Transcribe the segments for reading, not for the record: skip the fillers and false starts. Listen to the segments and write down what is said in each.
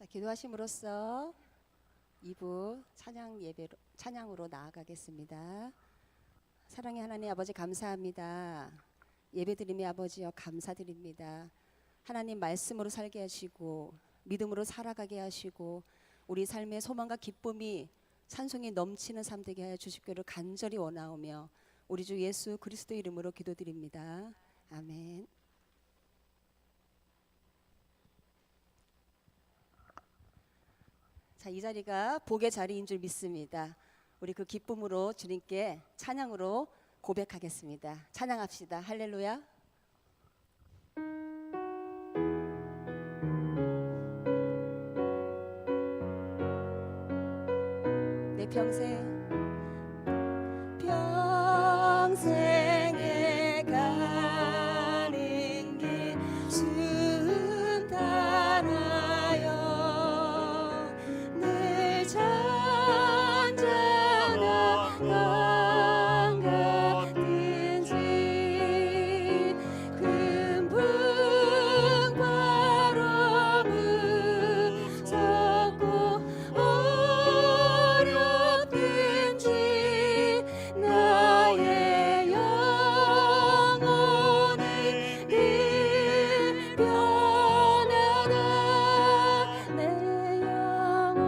자, 기도하심으로써 2부 찬양으로 나아가겠습니다. 사랑의 하나님 아버지 감사합니다. 예배드림의 아버지여 감사드립니다. 하나님 말씀으로 살게 하시고 믿음으로 살아가게 하시고 우리 삶의 소망과 기쁨이 찬송이 넘치는 삶 되게 하여 주십기를 간절히 원하오며 우리 주 예수 그리스도 이름으로 기도드립니다. 아멘. 자, 이 자리가 복의 자리인 줄 믿습니다. 우리 그 기쁨으로 주님께 찬양으로 고백하겠습니다. 찬양합시다. 할렐루야. 내 평생에 가는 길 순탄하여 늘 잔잔한 강 같든지 큰 풍파로 무섭고 어렵든지 나의 영혼은 늘 변하다. 내 영혼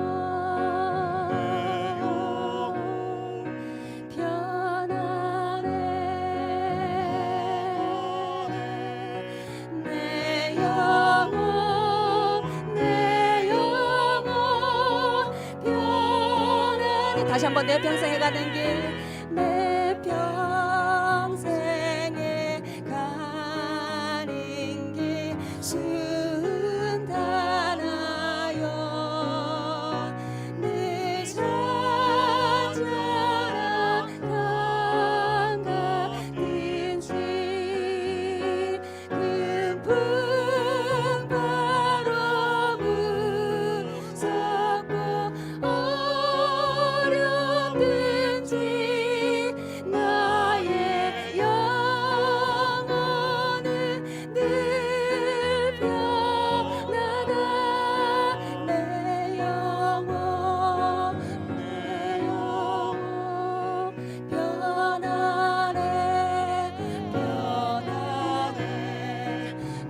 변하네. 내 영혼 변하네. 다시 한번 내 평생에 가는 길 내 평생에 가는 길 순탄하여 늘 잔잔한 강 같든지 큰 풍파로 무섭고 어렵든지 나의 영혼은 늘 변하다. 내 영혼 변하네.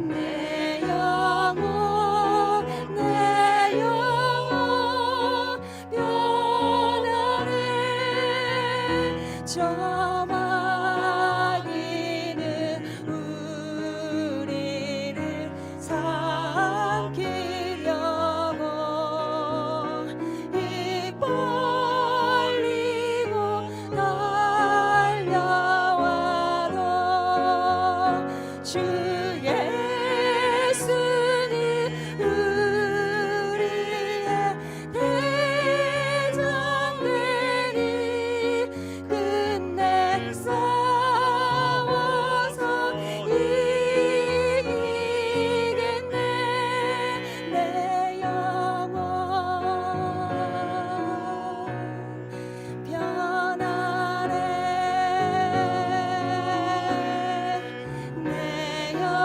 내 영혼 변하네. 저 마귀는 우리를 삼키려고 입 벌리고 달려와도 주 예수는 우리의 대장되니 끝내 싸워서 이기겠네. 내 영혼 변하네. 내 영혼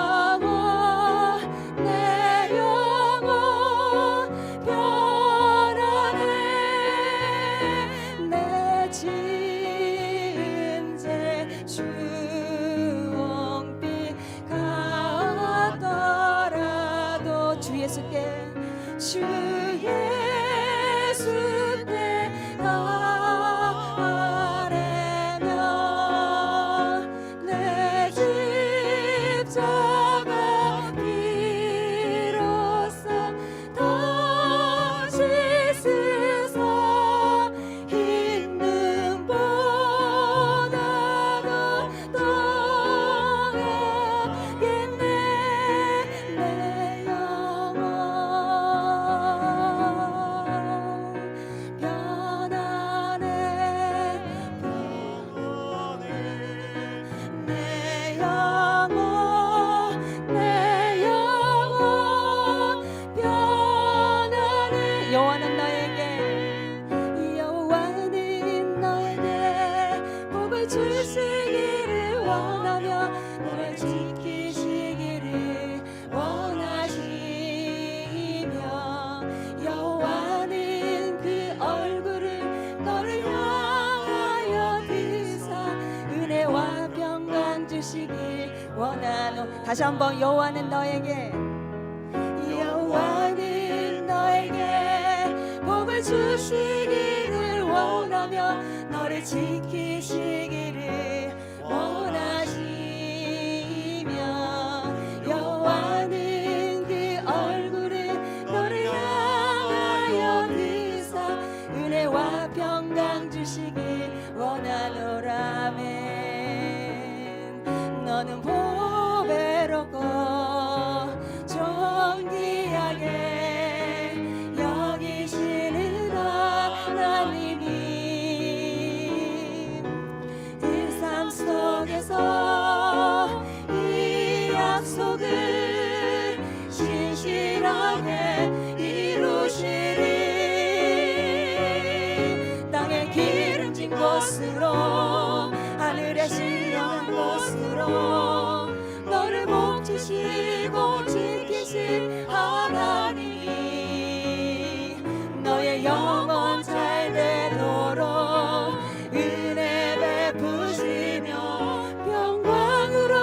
주시길 원하노. 다시 한번 여호와는 너에게 여호와는 너에게 복을 주시기를 원하며 너를 지키시기를 원하시며 여호와는 그 얼굴을 너를 향하여 드사 은혜와 평강 주시길 원하노라멘. 너는 보배롭고 존귀하게 여기시는 하나님이 그 삶 속에서 이 약속을 신실하게 이루시리. 땅에 기름진 곳으로 하늘에 신령한 곳으로 너를 복주시고 지키실 하나님이 너의 영혼 잘 되도록 은혜 베푸시며 평강으로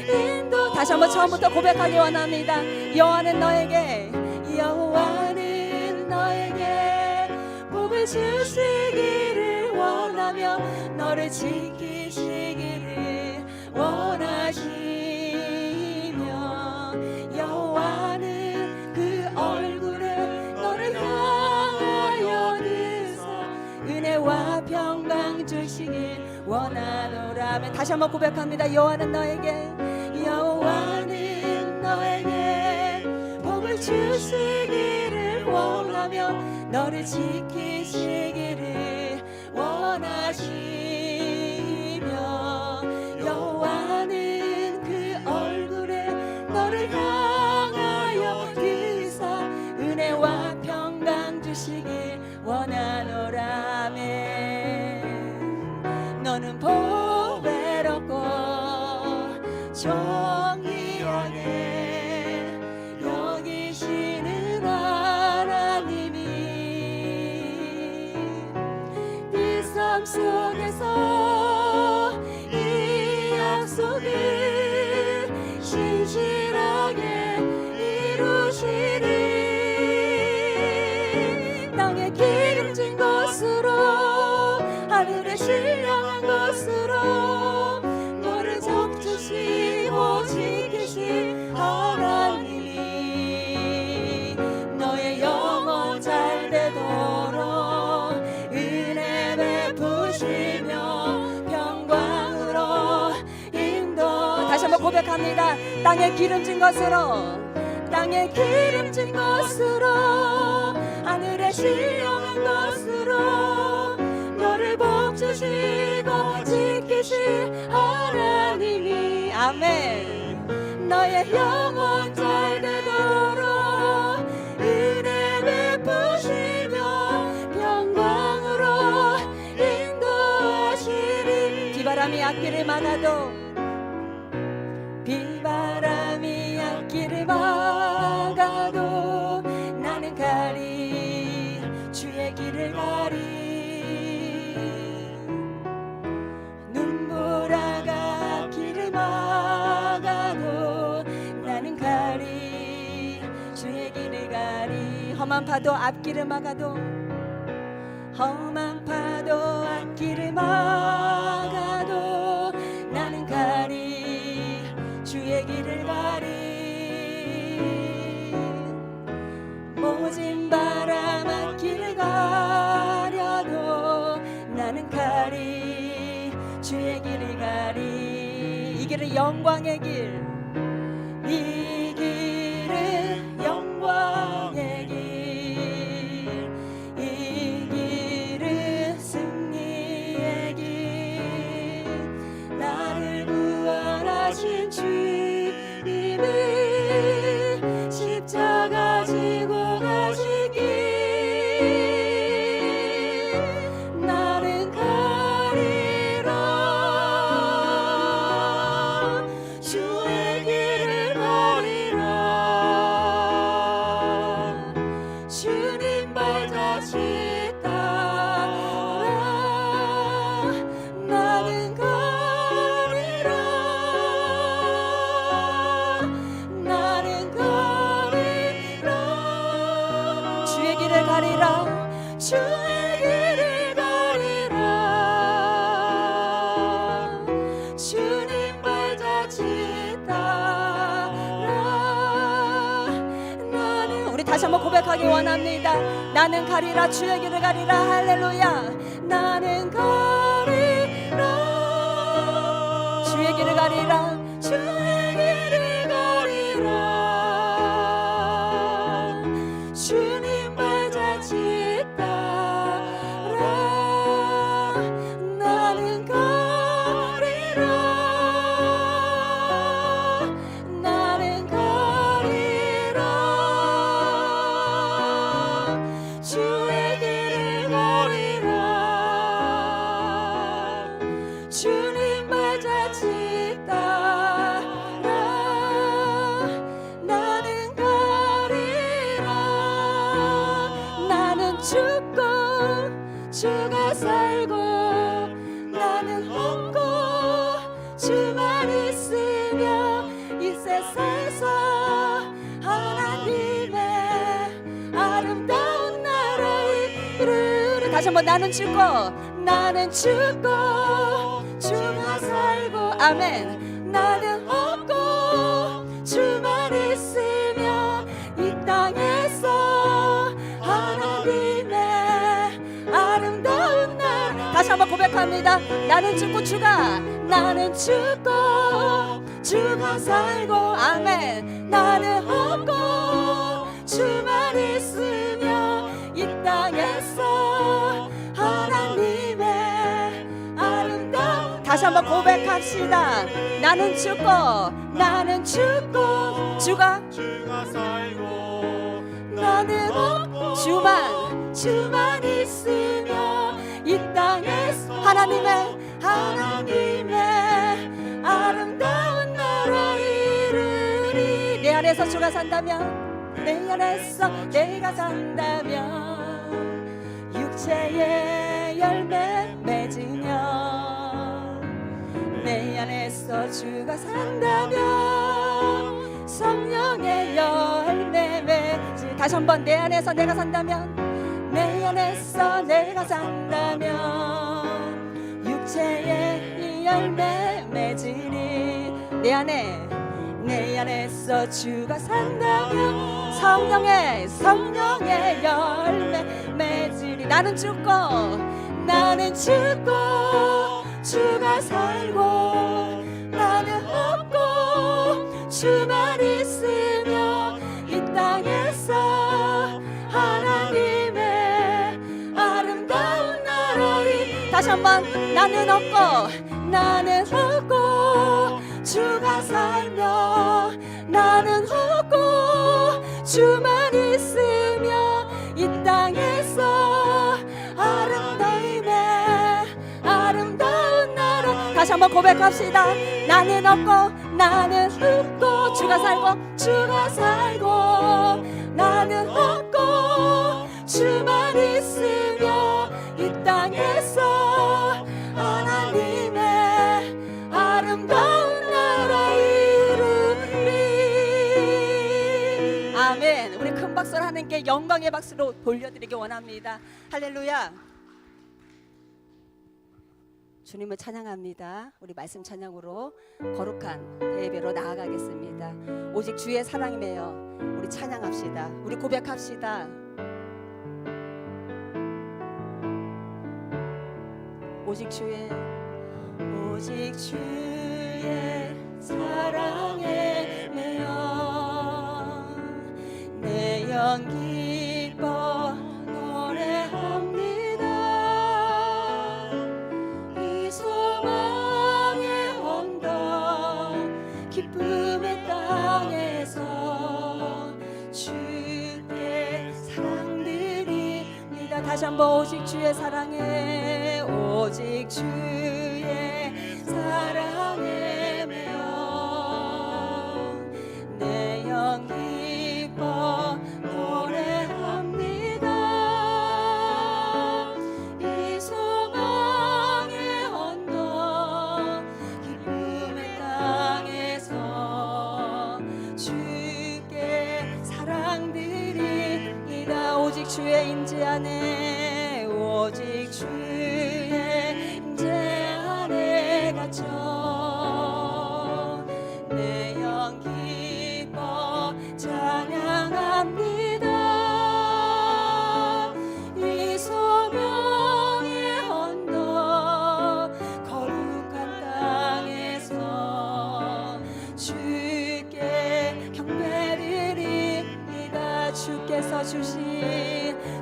인도. 다시 한번 처음부터 고백하기 원합니다. 여호와는 너에게 여호와는 너에게 복을 주시기를 원하며 너를 지키시기를 원하시며 여호와는 그 얼굴을 너를 향하여 드사 은혜와 평강 주시길 원하노라면. 다시 한번 고백합니다. 여호와는 너에게 복을 주시기를 원하며 너를 지키시기를 원하시며 여호와는 그 얼굴을 너를 향하여 드사 은혜와 평강 주시길 원하노라멘. 너는 보배롭고 존귀하게 여기시는 하나님이 네 삶 속에서 이 약속을 신실하게 이루시리. 땅에 기름진 곳으로 하늘에 신령한 곳으로 너를 적주시고 지키실 하나님이 너의 영혼 잘 되도록 은혜 베푸시며 평강으로 인도. 다시 한번 고백합니다. 땅에 기름진 것으로 하늘에 신령한 것으로 너를 복주시고 지키실 하나님이 아멘. 너의 영혼 잘 되도록 은혜 베푸시며 평강으로 인도하시리. 비바람이 앞길을 막아도 나는 가리 주의 길을 가리. 눈보라가 길을 막아도 나는 가리 주의 길을 가리. 험한 파도 앞길을 막아도 앞길을 막아도 나는 가리 주의 길을 가리. 모진 바람 앞길을 가려도 나는 가리 주의 길을 가리. 이 길은 영광의 길, 이 길은 영광의 길, 이 길은 승리의 길. 나를 구원하신 주님이 십자가 지고 가신 길, 나는 가리라 주의 길을 가리라. 주님 발자취 따라 나는 가리라 나는, 우리 다시 한번 고백하기 원합니다. 나는 가리라, 주의 길을 가리라. 할렐루야. 나는 가리라, 주의 길을 가리라, 주의 길을 가리라. 주님 발자취 따라 나는 가리라, 나는 가리라. 주의 길을 가리라. 주님 발자취 따라 나는 가리라. 나는 죽고 주가 살고, 나는 없고 주만 있으며 이 세상에서 하나님의 아름다운 나라에 이르리. 다시 한번 나는 죽고, 나는 죽고 주가 살고, 아멘. 나는 없고 주만 있으며 이 땅에서 하나님의 아름다운 나라. 다시 한번 고백합니다. 나는 죽고 주가, 나는 죽고 주가 살고, 아멘. 나는 없고 주만 있으며 이 땅에서 하나님의 아름다운. 다시 한번 고백합시다. 나는 죽고, 나는 죽고 주가 살고, 나는 없고 주만 있으며 이 땅에서 하나님의 아름다운 나라 이르리. 내 안에서 주가 산다면, 내 안에서 내가 산다면 육체의 열매 맺으며, 내 안에서 주가 산다면 성령의 열매 맺으. 다시 한번 내 안에서 내가 산다면, 내 안에서 내가 산다면 육체의 열매 맺으리. 내 안에서 주가 산다면 성령의 열매 맺으리. 나는 죽고 주가 살고, 나는 없고 주만 있으며 이 땅에서 하나님의 아름다운 나라리. 다시 한번 나는 없고 주가 살며, 나는 없고 주만 있으며 이 땅에서 아름다운 나라. 다시 한번 고백합시다. 나는 없고 주가 살고, 나는 없고 주만 있으며 이 땅에서 하나님의 아름다운 나라 이루리. 아멘. 우리 큰 박수로 하나님께 영광의 박수로 돌려드리기 원합니다. 할렐루야. 주님을 찬양합니다. 우리 말씀 찬양으로 거룩한 예배로 나아가겠습니다. 오직 주의 사랑이매여 우리 찬양합시다. 우리 고백합시다. 오직 주의 사랑에 매여 내 영 기뻐 노래합니다. 이 소망의 언덕 기쁨의 땅에서 주께 사랑드립니다. 다시 한번 오직 주의 사랑에, 오직 주의 사랑에 매여 내 영 기뻐 노래합니다. 이 소망의 언덕 기쁨의 땅에서 주께 사랑드립니다. 오직 주의 임재 안에, 오직 주의 임재 안에 갇혀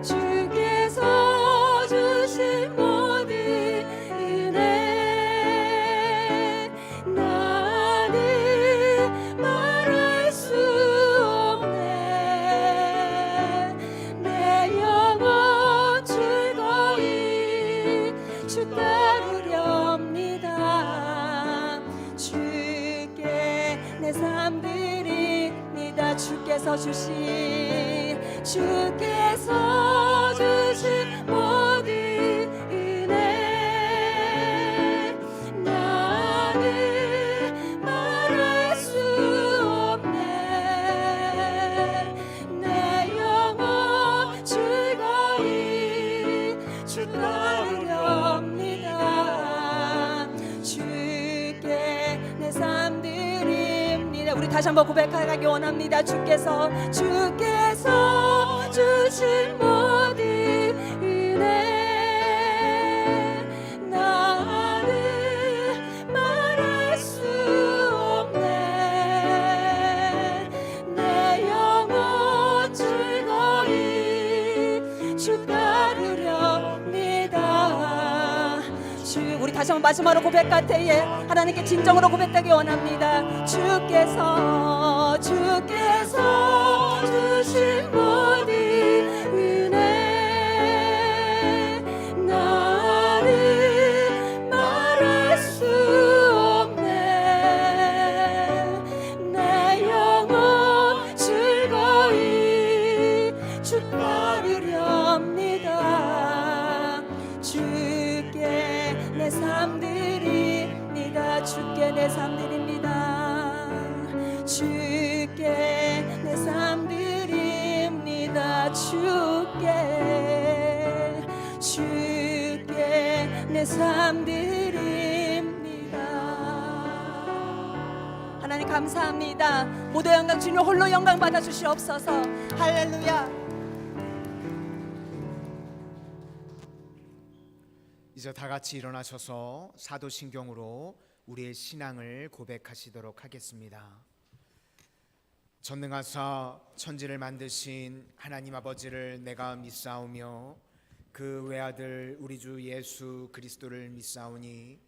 주께서 주신 모든 은혜 나는 말할 수 없네. 내 영혼 즐거이 주 따르렵니다. 주께 내 삶 드립니다. 주께서 주신 모든 은혜 나는 말할 수 없네. 내 영혼 즐거이 주 따르렵니다. 주께 내 삶 드립니다. 우리 다시 한번 고백하기 원합니다. 주께서 주신 모든 은혜 나는 말할 수 없네. 내 영혼 즐거이 주 따르렵니다. 우리 다시 한번 마지막으로 고백할 때에 하나님께 진정으로 고백하기 원합니다. 주께서 주신 모든 은혜 나는 말할 수 없네. 내 영혼 즐거이 주 따르렵니다. 주께 내 삶 드립니다. 주께 내 삶 드립니다. 주께 내 삶 드립니다. 주께 내 삶 드립니다. 하나님 감사합니다. 모두 영광 주님 홀로 영광 받아 주시옵소서. 할렐루야. 이제 다 같이 일어나셔서 사도신경으로 우리의 신앙을 고백하시도록 하겠습니다. 전능하사 천지를 만드신 하나님 아버지를 내가 믿사오며 그 외아들 우리 주 예수 그리스도를 믿사오니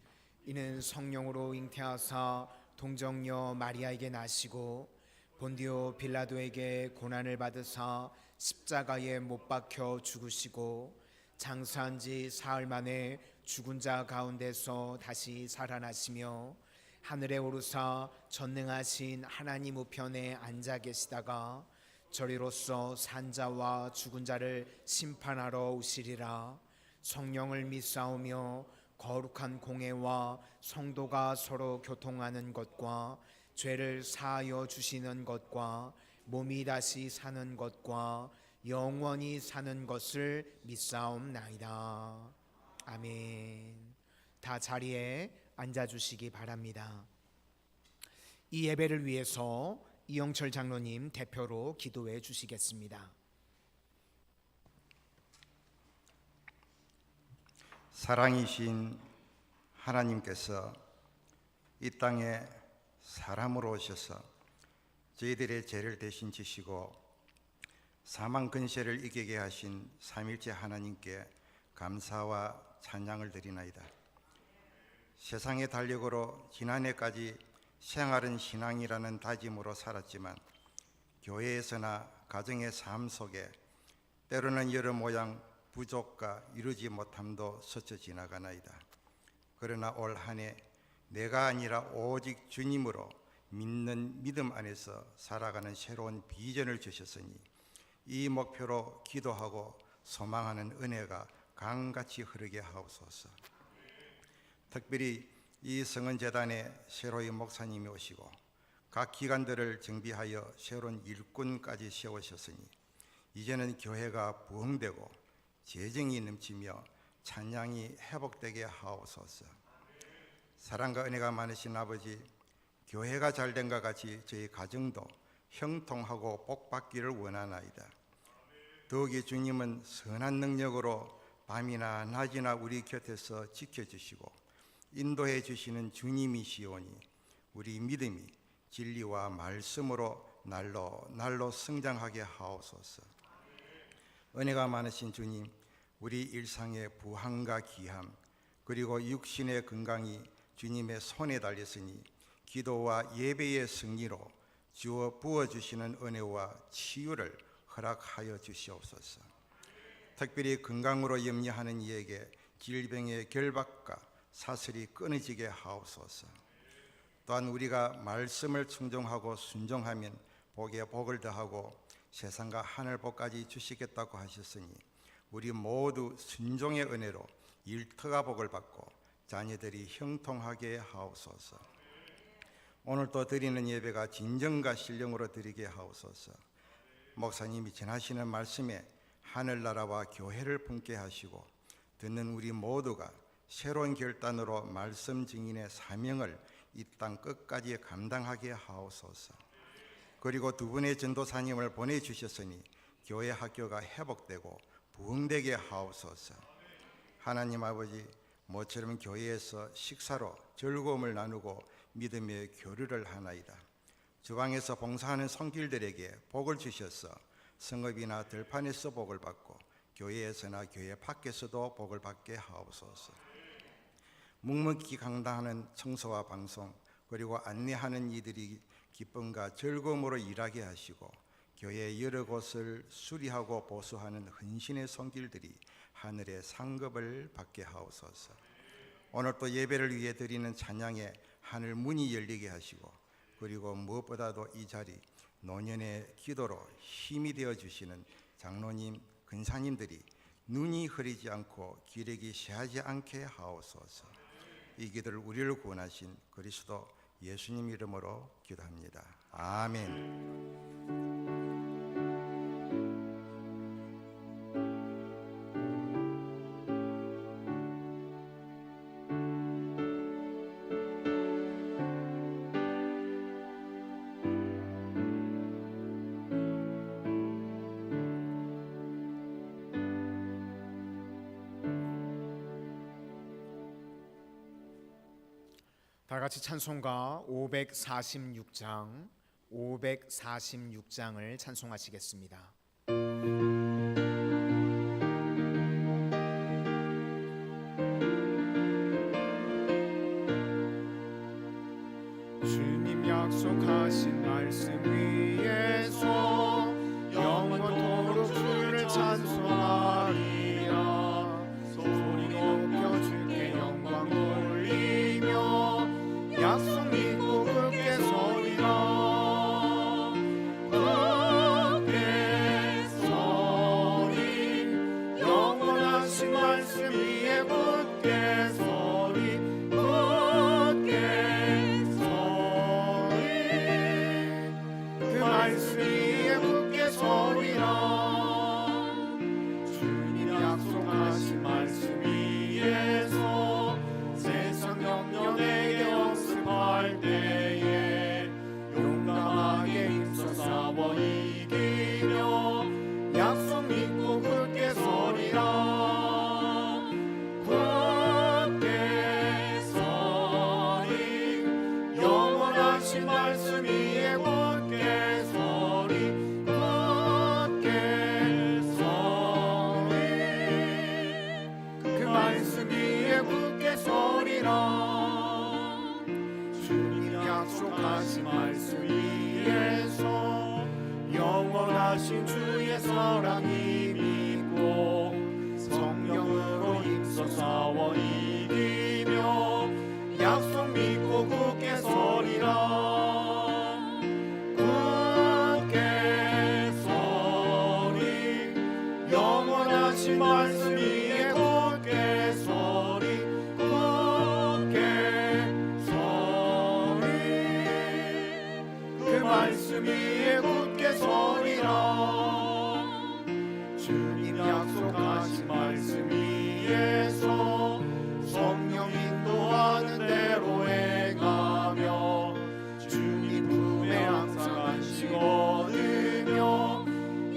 이는 성령으로 잉태하사 동정녀 마리아에게 나시고 본디오 빌라도에게 고난을 받으사 십자가에 못 박혀 죽으시고 장사한 지 사흘 만에 죽은 자 가운데서 다시 살아나시며 하늘에 오르사 전능하신 하나님 우편에 앉아 계시다가 저리로서 산자와 죽은 자를 심판하러 오시리라. 성령을 믿사오며 거룩한 공회와 성도가 서로 교통하는 것과 죄를 사하여 주시는 것과 몸이 다시 사는 것과 영원히 사는 것을 믿사옵나이다. 아멘. 다 자리에 앉아주시기 바랍니다. 이 예배를 위해서 이영철 장로님 대표로 기도해 주시겠습니다. 사랑이신 하나님께서 이 땅에 사람으로 오셔서 저희들의 죄를 대신 지시고 사망 근세를 이기게 하신 삼일째 하나님께 감사와 찬양을 드리나이다. 세상의 달력으로 지난해까지 생활은 신앙이라는 다짐으로 살았지만 교회에서나 가정의 삶 속에 때로는 여러 모양 부족과 이루지 못함도 스쳐 지나가나이다. 그러나 올 한 해 내가 아니라 오직 주님으로 믿는 믿음 안에서 살아가는 새로운 비전을 주셨으니 이 목표로 기도하고 소망하는 은혜가 강같이 흐르게 하옵소서. 특별히 이 성은재단에 새로이 목사님이 오시고 각 기관들을 정비하여 새로운 일꾼까지 세우셨으니 이제는 교회가 부흥되고 재정이 넘치며 찬양이 회복되게 하옵소서. 사랑과 은혜가 많으신 아버지, 교회가 잘된 것 같이 저희 가정도 형통하고 복받기를 원하나이다. 더욱이 주님은 선한 능력으로 밤이나 낮이나 우리 곁에서 지켜주시고 인도해 주시는 주님이시오니 우리 믿음이 진리와 말씀으로 날로 날로 성장하게 하옵소서. 은혜가 많으신 주님, 우리 일상의 부함과 귀함 그리고 육신의 건강이 주님의 손에 달렸으니 기도와 예배의 승리로 주어 부어주시는 은혜와 치유를 허락하여 주시옵소서. 특별히 건강으로 염려하는 이에게 질병의 결박과 사슬이 끊어지게 하옵소서. 또한 우리가 말씀을 충종하고 순종하면 복에 복을 더하고 세상과 하늘 복까지 주시겠다고 하셨으니 우리 모두 순종의 은혜로 일터가 복을 받고 자녀들이 형통하게 하옵소서. 오늘 또 드리는 예배가 진정과 신령으로 드리게 하옵소서. 목사님이 전하시는 말씀에 하늘나라와 교회를 품게 하시고 듣는 우리 모두가 새로운 결단으로 말씀 증인의 사명을 이 땅 끝까지 감당하게 하옵소서. 그리고 두 분의 전도사님을 보내주셨으니 교회 학교가 회복되고 부흥되게 하옵소서. 하나님 아버지, 모처럼 교회에서 식사로 즐거움을 나누고 믿음의 교류를 하나이다. 주방에서 봉사하는 손길들에게 복을 주셔서 성읍이나 들판에서 복을 받고 교회에서나 교회 밖에서도 복을 받게 하옵소서. 묵묵히 강당하는 청소와 방송 그리고 안내하는 이들이 기쁨과 즐거움으로 일하게 하시고 교회 여러 곳을 수리하고 보수하는 헌신의 손길들이 하늘의 상급을 받게 하옵소서. 오늘 또 예배를 위해 드리는 찬양에 하늘 문이 열리게 하시고 그리고 무엇보다도 이 자리 노년의 기도로 힘이 되어 주시는 장로님, 근사님들이 눈이 흐리지 않고 기력이 쇠하지 않게 하옵소서. 이 기도를 우리를 구원하신 그리스도 예수님 이름으로 기도합니다. 아멘. 다 같이 찬송가 546장을 찬송하시겠습니다. 주님 약속하신 말씀 위에서 영원토록 주를 찬송하리라. 소리 높여 주께 영광 돌리며 약속 믿고 굳게 서리라. 굳게 서리 영원하신 말씀 위에 굳게 서리. 굳게 서리 그 말씀 위에 굳게 서리라. 주님 약속하신 말씀 위에서 세상 영역에게 할 때에 용감하게 힘써 싸워 이기며 약속 믿고 굳게 서리라. 굳게 서리 영원하신 말씀 위에 굳게 서리. 굳게 서리 그 말씀 위에 굳게 서리라. 약속하신 말씀 위에서 영원하신 주의 사랑이 믿고 성령으로 힘써 싸워 이기며 약속 믿고 굳게 서리라. 굳게 서리 영원하신 말씀 위에 굳게 서리. 말씀 위에 굳게 서리라. 주님 약속하신 말씀 위에서 성령 인도하는 대로 행하며 주님 품에 항상 안식 얻으며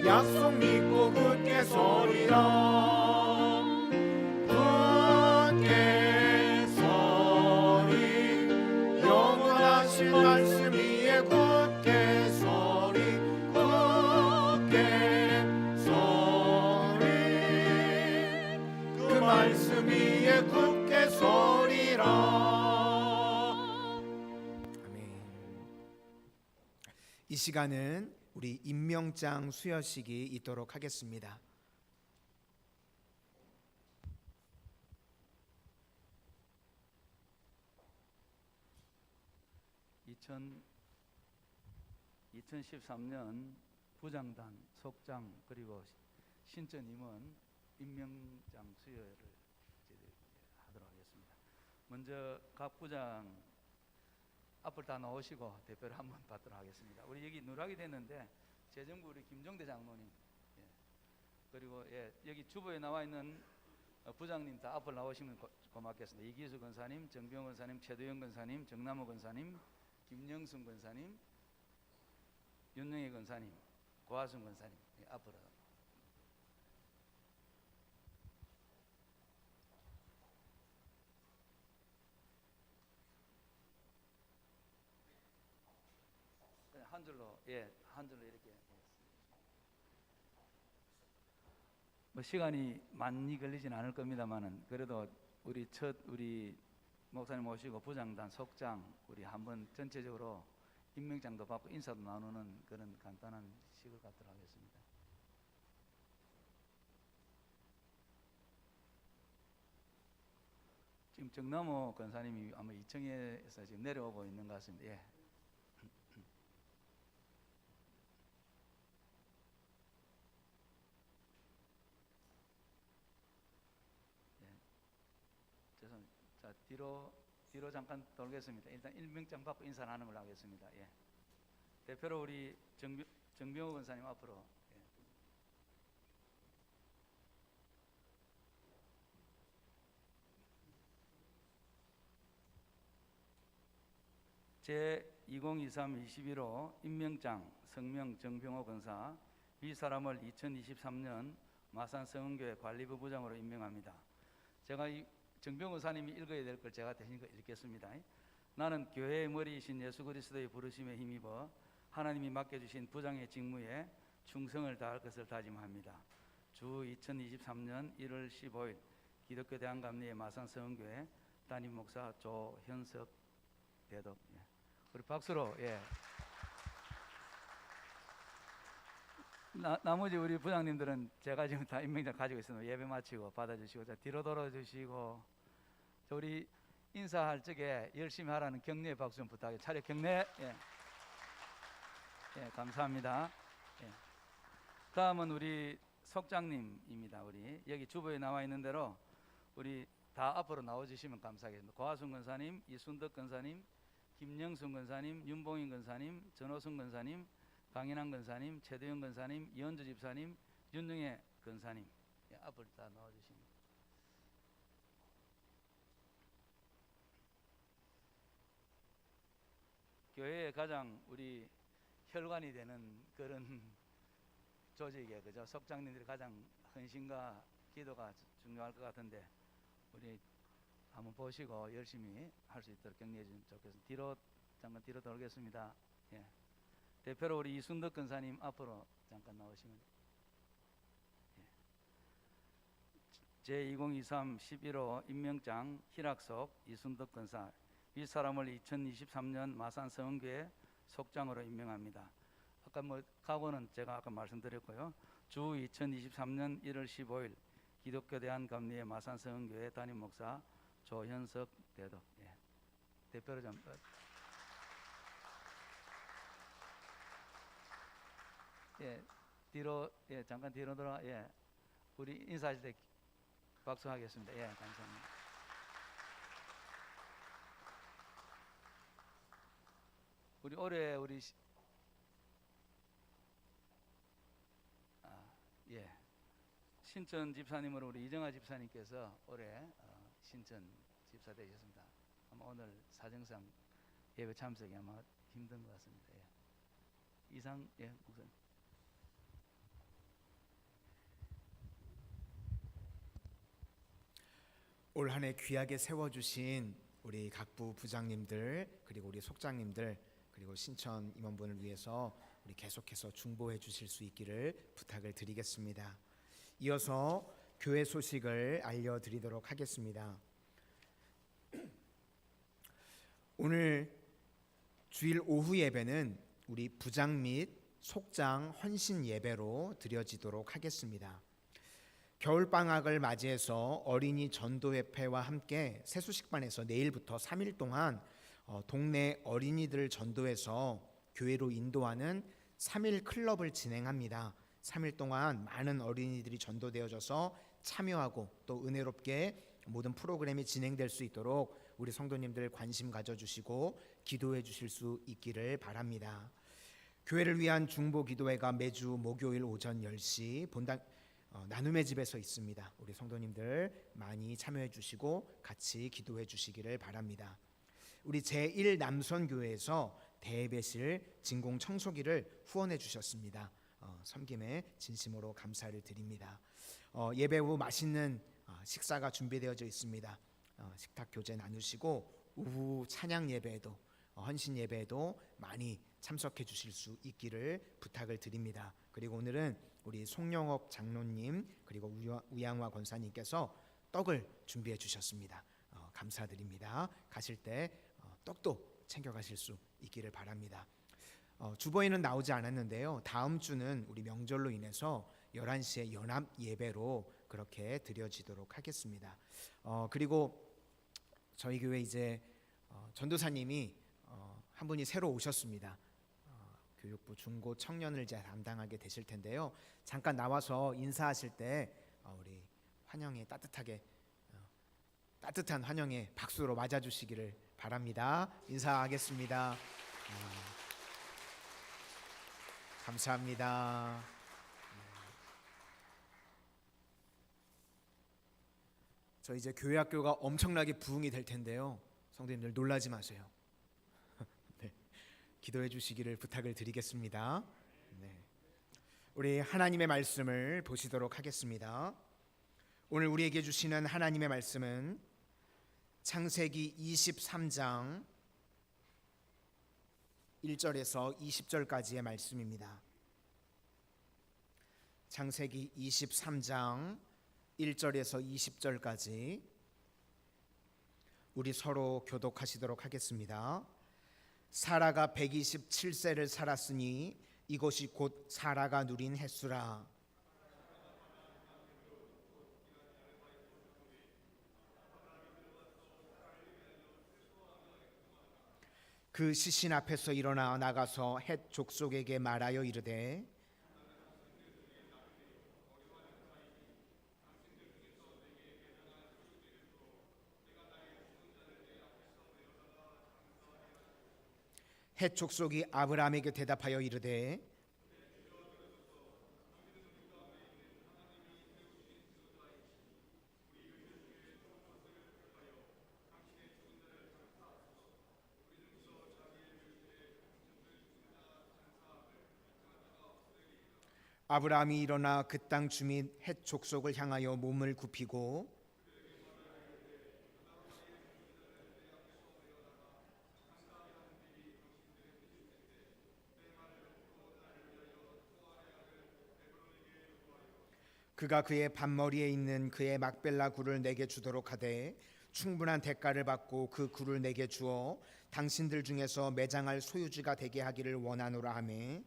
약속 믿고 굳게 서리라. 굳게 서리 영원하신 말씀 위에 굳게 서리. 굳게 서리 이 시간은 우리 임명장 수여식이 있도록 하겠습니다. 2013년 부장단, 속장 그리고 신천 임원 임명장 수여를 하도록 하겠습니다. 먼저 각 부장 앞을 다 나오시고 대표를 한번 받도록 하겠습니다. 우리 여기 누락이 됐는데 재정부 우리 김종대 장로님, 그리고 여기 주보에 나와 있는 부장님 다 앞을 나오시면 고맙겠습니다. 이기수 권사님, 정병 권사님, 최도영 권사님, 정남호 권사님, 김영순 권사님, 윤영희 권사님, 고하순 권사님 앞으로. 한 줄로 한 줄로 이렇게. 뭐 시간이 많이 걸리진 않을 겁니다만은 그래도 우리 목사님 모시고 부장단, 속장 우리 한번 전체적으로 임명장도 받고 인사도 나누는 그런 간단한 식을 갖도록 하겠습니다. 지금 정남호 권사님이 아마 2층에서 지금 내려오고 있는 것 같습니다. 자, 뒤로 잠깐 돌겠습니다. 일단 임명장 받고 인사 나누는 걸로 하겠습니다. 대표로 우리 정병호 권사님 앞으로. 제 2023-21호 임명장 성명 정병호 권사 위 사람을 2023년 마산 성흥교회 관리부 부장으로 임명합니다. 제가 정병호 권사님이 읽어야 될 걸 제가 대신 읽겠습니다. 나는 교회의 머리이신 예수 그리스도의 부르심에 힘입어 하나님이 맡겨주신 부장의 직무에 충성을 다할 것을 다짐합니다. 주 2023년 1월 15일 기독교 대한감리회 마산 성흥교회 담임 목사 조현석 대독. 우리 박수로. 나머지 우리 부장님들은 제가 지금 다 임명장 가지고 있습니다. 예배 마치고 받아주시고. 자, 뒤로 돌아주시고. 우리 인사할 적에 열심히 하라는 격려의 박수 좀 부탁해요. 차례 격려. 감사합니다. 다음은 우리 속장님입니다. 우리 여기 주보에 나와 있는 대로 우리 다 앞으로 나와주시면 감사하겠습니다. 고하순 권사님, 이순덕 권사님, 김영순 권사님, 윤봉인 권사님, 전호순 권사님, 강인환 권사님, 최도영 권사님, 이현주 집사님, 윤영애 권사님 앞을 다 나와주시면. 교회에 가장 우리 혈관이 되는 그런 조직이에요. 그죠? 속장님들이 가장 헌신과 기도가 중요할 것 같은데 우리 한번 보시고 열심히 할 수 있도록 격려해 주시면 좋겠습니다. 잠깐 뒤로 돌겠습니다. 대표로 우리 이순덕 권사님 앞으로 잠깐 나오시면. 제2023 11호 임명장 희락속 이순덕 권사 이 사람을 2023년 마산 성흥교회 속장으로 임명합니다. 아까 각오는 제가 아까 말씀드렸고요. 주 2023년 1월 15일 기독교 대한감리회 마산 성흥교회 담임 목사 조현석 대독. 대표로 좀. 뒤로 잠깐 뒤로 돌아. 우리 인사하실 때 박수하겠습니다. 감사합니다. 우리 올해 우리 신천 집사님으로 우리 이정아 집사님께서 올해 신천 집사 되셨습니다. 아마 오늘 사정상 예배 참석이 아마 힘든 것 같습니다. 이상 목사님. 올 한 해 귀하게 세워주신 우리 각부 부장님들 그리고 우리 속장님들 그리고 신천 임원분을 위해서 우리 계속해서 중보해 주실 수 있기를 부탁을 드리겠습니다. 이어서 교회 소식을 알려드리도록 하겠습니다. 오늘 주일 오후 예배는 우리 부장 및 속장 헌신 예배로 드려지도록 하겠습니다. 겨울방학을 맞이해서 어린이 전도협회와 함께 세수식반에서 내일부터 3일 동안 동네 어린이들을 전도해서 교회로 인도하는 3일 클럽을 진행합니다. 3일 동안 많은 어린이들이 전도되어져서 참여하고 또 은혜롭게 모든 프로그램이 진행될 수 있도록 우리 성도님들 관심 가져주시고 기도해 주실 수 있기를 바랍니다. 교회를 위한 중보 기도회가 매주 목요일 오전 10시 본당 나눔의 집에서 있습니다. 우리 성도님들 많이 참여해 주시고 같이 기도해 주시기를 바랍니다. 우리 제1 남선교회에서 대예배실 진공 청소기를 후원해 주셨습니다. 섬김에 진심으로 감사를 드립니다. 예배 후 맛있는 식사가 준비되어져 있습니다. 식탁 교제 나누시고 오후 찬양 예배에도 헌신 예배에도 많이 참석해 주실 수 있기를 부탁을 드립니다. 그리고 오늘은 우리 송영옥 장로님 그리고 우양화 권사님께서 떡을 준비해 주셨습니다. 감사드립니다. 가실 때 떡도 챙겨가실 수 있기를 바랍니다. 주보에는 나오지 않았는데요. 다음 주는 우리 명절로 인해서 11시에 연합 예배로 그렇게 드려지도록 하겠습니다. 그리고 저희 교회 이제 전도사님이 한 분이 새로 오셨습니다. 교육부 중고 청년을 이제 담당하게 되실 텐데요. 잠깐 나와서 인사하실 때 우리 환영에 따뜻한 환영에 박수로 맞아주시기를 바랍니다. 인사하겠습니다. 감사합니다. 저 이제 교회 학교가 엄청나게 부흥이 될 텐데요. 성도님들 놀라지 마세요. 네, 기도해 주시기를 부탁을 드리겠습니다. 네. 우리 하나님의 말씀을 보시도록 하겠습니다. 오늘 우리에게 주시는 하나님의 말씀은 창세기 23장 1절에서 20절까지의 말씀입니다. 창세기 23장 1절에서 20절까지 우리 서로 교독하시도록 하겠습니다. 사라가 127세를 살았으니 이것이 곧 사라가 누린 햇수라. 그 시신 앞에서 일어나 나가서 헷 족속에게 말하여 이르되 헷 족속이 아브라함에게 대답하여 이르되 아브라함이 일어나 그 땅 주민 헷 족속을 향하여 몸을 굽히고 그가 그의 반머리에 있는 그의 막벨라 굴을 내게 주도록 하되 충분한 대가를 받고 그 굴을 내게 주어 당신들 중에서 매장할 소유주가 되게 하기를 원하노라 하매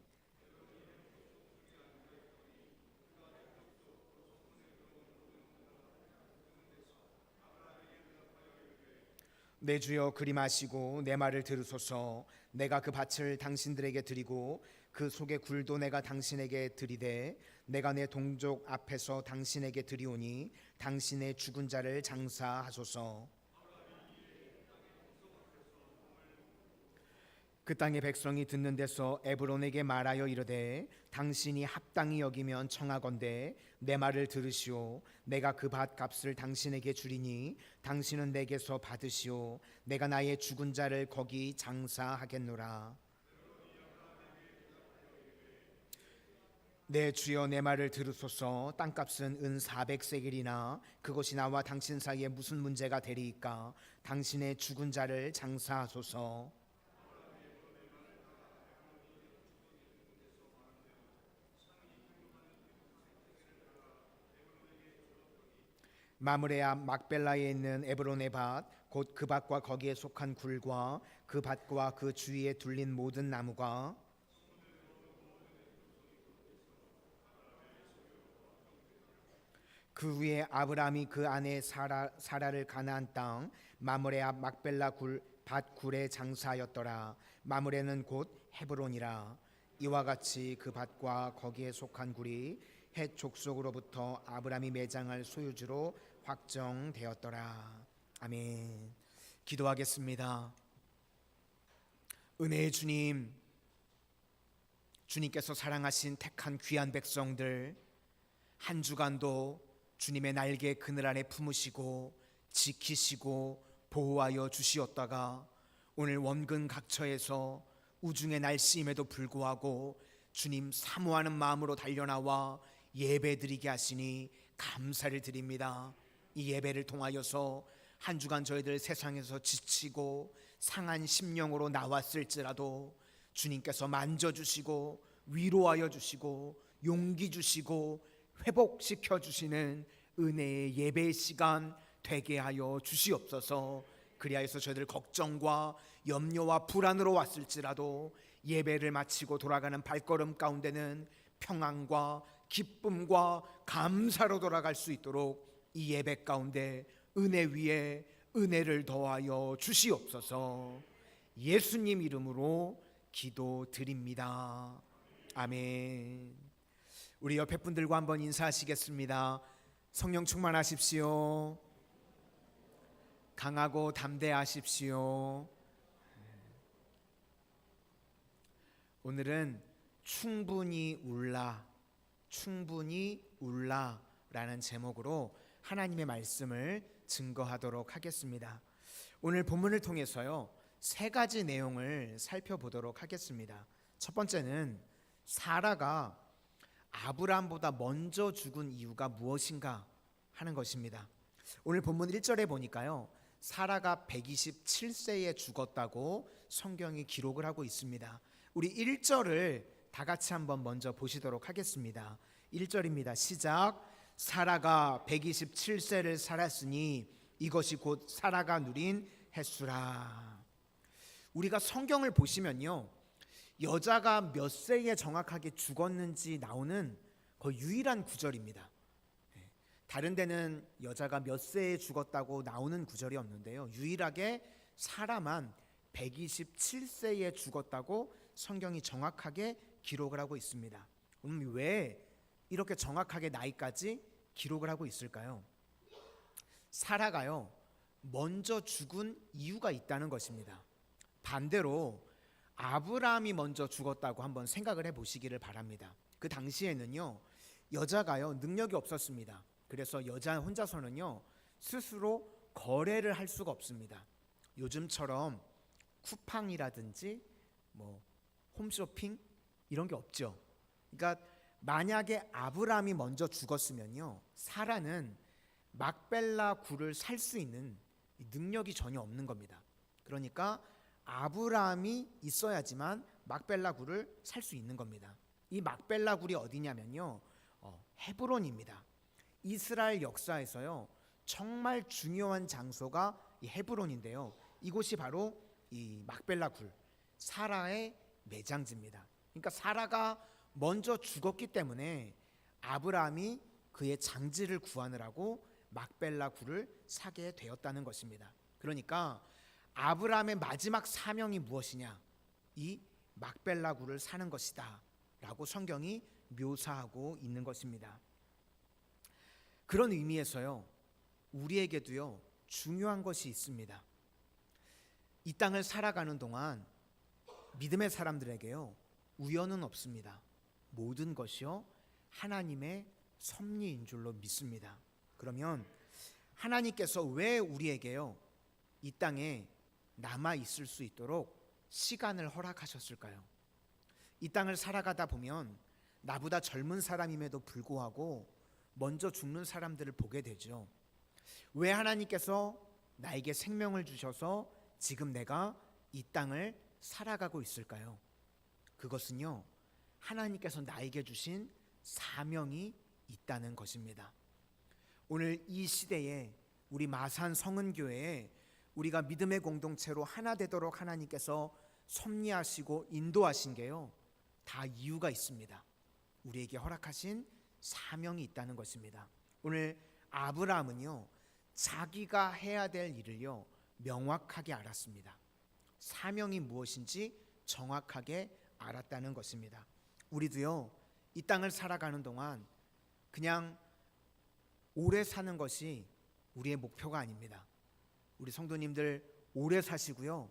내 주여 그리 마시고 내 말을 들으소서. 내가 그 밭을 당신들에게 드리고 그 속의 굴도 내가 당신에게 드리되 내가 내 동족 앞에서 당신에게 드리오니 당신의 죽은 자를 장사하소서. 그 땅의 백성이 듣는 데서 에브론에게 말하여 이르되 당신이 합당히 여기면 청하건대 내 말을 들으시오. 내가 그 밭 값을 당신에게 주리니 당신은 내게서 받으시오. 내가 나의 죽은 자를 거기 장사하겠노라. 내 주여 내 말을 들으소서. 땅값은 은 400세겔이나 그것이 나와 당신 사이에 무슨 문제가 되리이까. 당신의 죽은 자를 장사하소서. 마므레 앞 막벨라에 있는 에브론의 밭 곧 그 밭과 거기에 속한 굴과 그 밭과 그 주위에 둘린 모든 나무가 그 후에 아브라함이 그 아내 사라를 가나안 땅 마므레 앞 막벨라 밭 굴에 장사하였더라. 마므레는 곧 헤브론이라. 이와 같이 그 밭과 거기에 속한 굴이 헷 족속으로부터 아브라함이 매장할 소유주로 확정되었더라. 아멘. 기도하겠습니다. 은혜의 주님, 주님께서 사랑하신 택한 귀한 백성들, 한 주간도 주님의 날개 그늘 아래 품으시고 지키시고 보호하여 주시었다가 오늘 원근 각처에서 우중의 날씨임에도 불구하고 주님 사모하는 마음으로 달려나와 예배드리게 하시니 감사를 드립니다. 이 예배를 통하여서 한 주간 저희들 세상에서 지치고 상한 심령으로 나왔을지라도 주님께서 만져주시고 위로하여 주시고 용기 주시고 회복시켜 주시는 은혜의 예배의 시간 되게 하여 주시옵소서. 그리하여서 저희들 걱정과 염려와 불안으로 왔을지라도 예배를 마치고 돌아가는 발걸음 가운데는 평안과 기쁨과 감사로 돌아갈 수 있도록 이 예배 가운데 은혜 위에 은혜를 더하여 주시옵소서. 예수님 이름으로 기도드립니다. 아멘. 우리 옆에 분들과 한번 인사하시겠습니다. 성령 충만하십시오. 강하고 담대하십시오. 오늘은 충분히 울라라는 제목으로 하나님의 말씀을 증거하도록 하겠습니다. 오늘 본문을 통해서요, 세 가지 내용을 살펴보도록 하겠습니다. 첫 번째는 사라가 아브라함보다 먼저 죽은 이유가 무엇인가 하는 것입니다. 오늘 본문 1절에 보니까요, 사라가 127세에 죽었다고 성경이 기록을 하고 있습니다. 우리 1절을 다 같이 한번 먼저 보시도록 하겠습니다. 1절입니다. 시작. 사라가 127세를 살았으니 이것이 곧 사라가 누린 햇수라. 우리가 성경을 보시면요, 여자가 몇 세에 정확하게 죽었는지 나오는 거의 유일한 구절입니다. 다른 데는 여자가 몇 세에 죽었다고 나오는 구절이 없는데요, 유일하게 사라만 127세에 죽었다고 성경이 정확하게 기록을 하고 있습니다. 그럼 왜 이렇게 정확하게 나이까지 기록을 하고 있을까요? 사라가요, 먼저 죽은 이유가 있다는 것입니다. 반대로 아브라함이 먼저 죽었다고 한번 생각을 해보시기를 바랍니다. 그 당시에는요, 여자가요 능력이 없었습니다. 그래서 여자 혼자서는요 스스로 거래를 할 수가 없습니다. 요즘처럼 쿠팡이라든지 뭐 홈쇼핑 이런 게 없죠. 그러니까 만약에 아브라함이 먼저 죽었으면요, 사라는 막벨라 굴을 살 수 있는 능력이 전혀 없는 겁니다. 그러니까 아브라함이 있어야지만 막벨라 굴을 살 수 있는 겁니다. 이 막벨라 굴이 어디냐면요, 헤브론입니다. 이스라엘 역사에서요 정말 중요한 장소가 이 헤브론인데요, 이곳이 바로 이 막벨라 굴, 사라의 매장지입니다. 그러니까 사라가 먼저 죽었기 때문에 아브라함이 그의 장지를 구하느라고 막벨라 굴을 사게 되었다는 것입니다. 그러니까 아브라함의 마지막 사명이 무엇이냐, 이 막벨라 굴을 사는 것이다 라고 성경이 묘사하고 있는 것입니다. 그런 의미에서요, 우리에게도요 중요한 것이 있습니다. 이 땅을 살아가는 동안 믿음의 사람들에게요 우연은 없습니다. 모든 것이요 하나님의 섭리인 줄로 믿습니다. 그러면 하나님께서 왜 우리에게요 이 땅에 남아 있을 수 있도록 시간을 허락하셨을까요? 이 땅을 살아가다 보면 나보다 젊은 사람임에도 불구하고 먼저 죽는 사람들을 보게 되죠. 왜 하나님께서 나에게 생명을 주셔서 지금 내가 이 땅을 살아가고 있을까요? 그것은요 하나님께서 나에게 주신 사명이 있다는 것입니다. 오늘 이 시대에 우리 마산 성은교회에 우리가 믿음의 공동체로 하나 되도록 하나님께서 섭리하시고 인도하신 게요 다 이유가 있습니다. 우리에게 허락하신 사명이 있다는 것입니다. 오늘 아브라함은요, 자기가 해야 될 일을요 명확하게 알았습니다. 사명이 무엇인지 정확하게 알았다는 것입니다. 우리도요, 이 땅을 살아가는 동안 그냥 오래 사는 것이 우리의 목표가 아닙니다. 우리 성도님들 오래 사시고요,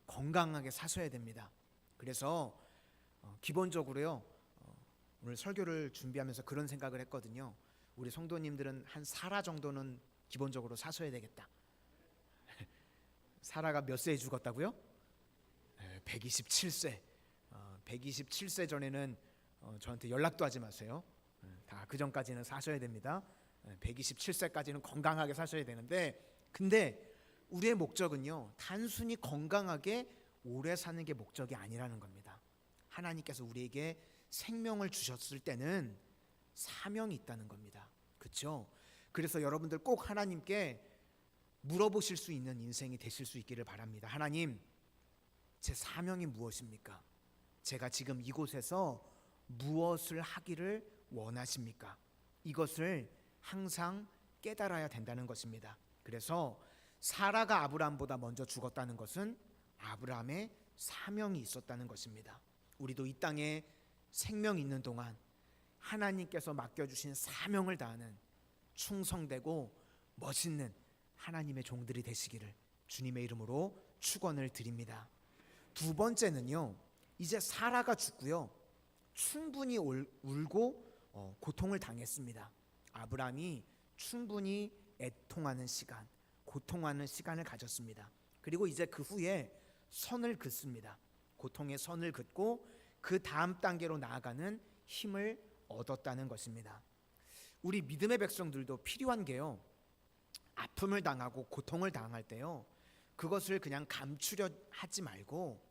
건강하게 사셔야 됩니다. 그래서 기본적으로요, 오늘 설교를 준비하면서 그런 생각을 했거든요. 우리 성도님들은 한 사라 정도는 기본적으로 사셔야 되겠다. 사라가 몇 세에 죽었다고요? 127세. 127세 전에는 저한테 연락도 하지 마세요. 다 그 전까지는 사셔야 됩니다. 127세까지는 건강하게 사셔야 되는데, 근데 우리의 목적은요, 단순히 건강하게 오래 사는 게 목적이 아니라는 겁니다. 하나님께서 우리에게 생명을 주셨을 때는 사명이 있다는 겁니다. 그렇죠? 그래서 여러분들 꼭 하나님께 물어보실 수 있는 인생이 되실 수 있기를 바랍니다. 하나님, 제 사명이 무엇입니까? 제가 지금 이곳에서 무엇을 하기를 원하십니까? 이것을 항상 깨달아야 된다는 것입니다. 그래서 사라가 아브라함보다 먼저 죽었다는 것은 아브라함의 사명이 있었다는 것입니다. 우리도 이 땅에 생명 있는 동안 하나님께서 맡겨주신 사명을 다하는 충성되고 멋있는 하나님의 종들이 되시기를 주님의 이름으로 축원을 드립니다. 두 번째는요, 이제 사라가 죽고요, 충분히 울고 고통을 당했습니다. 아브라함이 충분히 애통하는 시간, 고통하는 시간을 가졌습니다. 그리고 이제 그 후에 선을 긋습니다. 고통의 선을 긋고 그 다음 단계로 나아가는 힘을 얻었다는 것입니다. 우리 믿음의 백성들도 필요한 게요, 아픔을 당하고 고통을 당할 때요, 그것을 그냥 감추려 하지 말고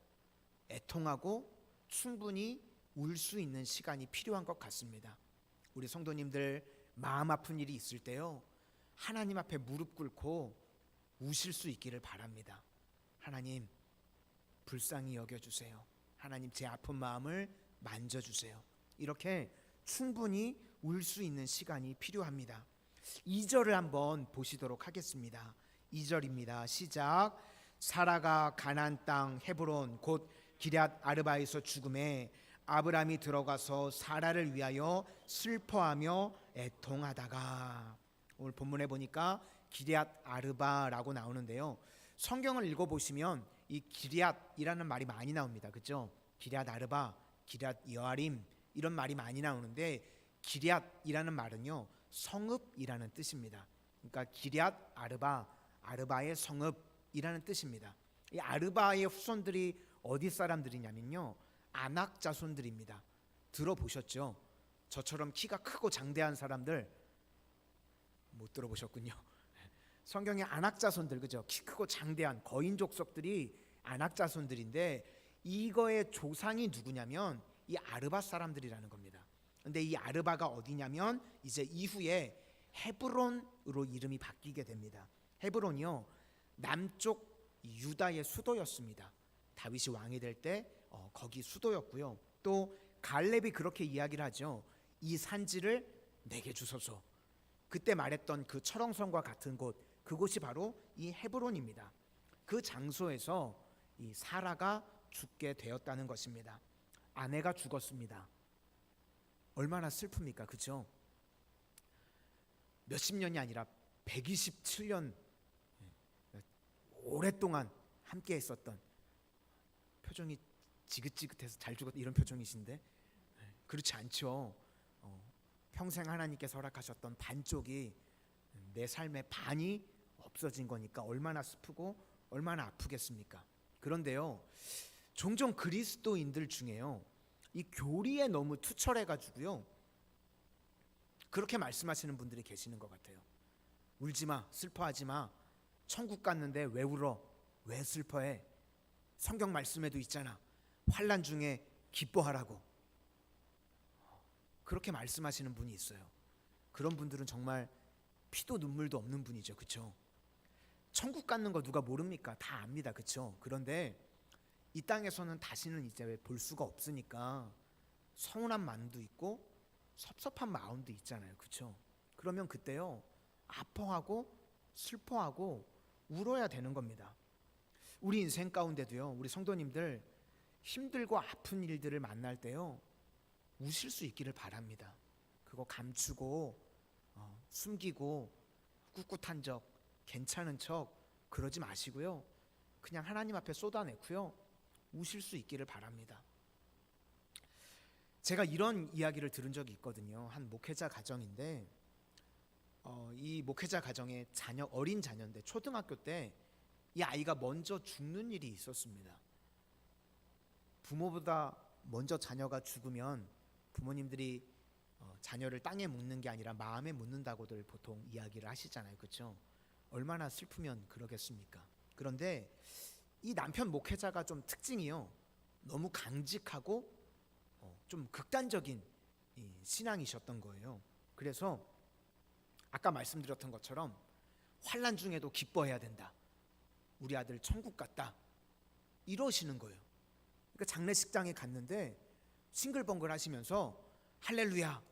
애통하고 충분히 울 수 있는 시간이 필요한 것 같습니다. 우리 성도님들 마음 아픈 일이 있을 때요, 하나님 앞에 무릎 꿇고 우실 수 있기를 바랍니다. 하나님, 불쌍히 여겨주세요. 하나님, 제 아픈 마음을 만져주세요. 이렇게 충분히 울 수 있는 시간이 필요합니다. 2절을 한번 보시도록 하겠습니다. 2절입니다. 시작. 사라가 가나안 땅 헤브론 곧 기럇 아르바에서 죽음에 아브라함이 들어가서 사라를 위하여 슬퍼하며 애통하다가, 오늘 본문에 보니까 기럇 아르바라고 나오는데요, 성경을 읽어보시면 이 기럇이라는 말이 많이 나옵니다. 그렇죠? 기럇 아르바, 기럇 여아림 이런 말이 많이 나오는데, 기럇이라는 말은요 성읍이라는 뜻입니다. 그러니까 기럇 아르바, 아르바의 성읍이라는 뜻입니다. 이 아르바의 후손들이 어디 사람들이냐면요, 아낙 자손들입니다. 들어보셨죠? 저처럼 키가 크고 장대한 사람들 못 들어보셨군요. 성경의 아낙 자손들, 그죠? 키 크고 장대한 거인 족속들이 아낙 자손들인데, 이거의 조상이 누구냐면 이 아르바 사람들이라는 겁니다. 근데 이 아르바가 어디냐면 이제 이후에 헤브론으로 이름이 바뀌게 됩니다. 헤브론이요, 남쪽 유다의 수도였습니다. 다윗이 왕이 될 때 거기 수도였고요. 또 갈렙이 그렇게 이야기를 하죠. 이 산지를 내게 주소서. 그때 말했던 그 철옹성과 같은 곳, 그곳이 바로 이 헤브론입니다. 그 장소에서 이 사라가 죽게 되었다는 것입니다. 아내가 죽었습니다. 얼마나 슬픕니까? 그죠? 몇십 년이 아니라 127년 오랫동안 함께 했었던, 표정이 지긋지긋해서 잘 죽었다 이런 표정이신데, 그렇지 않죠. 평생 하나님께서 허락하셨던 반쪽이, 내 삶의 반이 없어진 거니까 얼마나 슬프고 얼마나 아프겠습니까? 그런데요, 종종 그리스도인들 중에요, 이 교리에 너무 투철해가지고요, 그렇게 말씀하시는 분들이 계시는 것 같아요. 울지마, 슬퍼하지마, 천국 갔는데 왜 울어, 왜 슬퍼해, 성경 말씀에도 있잖아, 환난 중에 기뻐하라고. 그렇게 말씀하시는 분이 있어요. 그런 분들은 정말 피도 눈물도 없는 분이죠. 그렇죠? 천국 갖는 거 누가 모릅니까? 다 압니다. 그렇죠? 그런데 이 땅에서는 다시는 이제 볼 수가 없으니까 서운한 마음도 있고 섭섭한 마음도 있잖아요. 그렇죠? 그러면 그때요 아파하고 슬퍼하고 울어야 되는 겁니다. 우리 인생 가운데도요 우리 성도님들 힘들고 아픈 일들을 만날 때요 우실 수 있기를 바랍니다. 그거 감추고 숨기고 꿋꿋한 척 괜찮은 척 그러지 마시고요 그냥 하나님 앞에 쏟아내고요 우실 수 있기를 바랍니다. 제가 이런 이야기를 들은 적이 있거든요. 한 목회자 가정인데 이 목회자 가정의 자녀, 어린 자녀인데 초등학교 때 이 아이가 먼저 죽는 일이 있었습니다. 부모보다 먼저 자녀가 죽으면 부모님들이 자녀를 땅에 묻는 게 아니라 마음에 묻는다고들 보통 이야기를 하시잖아요. 그렇죠? 얼마나 슬프면 그러겠습니까? 그런데 이 남편 목회자가 좀 특징이요 너무 강직하고 좀 극단적인 신앙이셨던 거예요. 그래서 아까 말씀드렸던 것처럼 환난 중에도 기뻐해야 된다. 우리 아들 천국 갔다. 이러시는 거예요. 그러니까 장례식장에 갔는데 싱글벙글 하시면서 할렐루야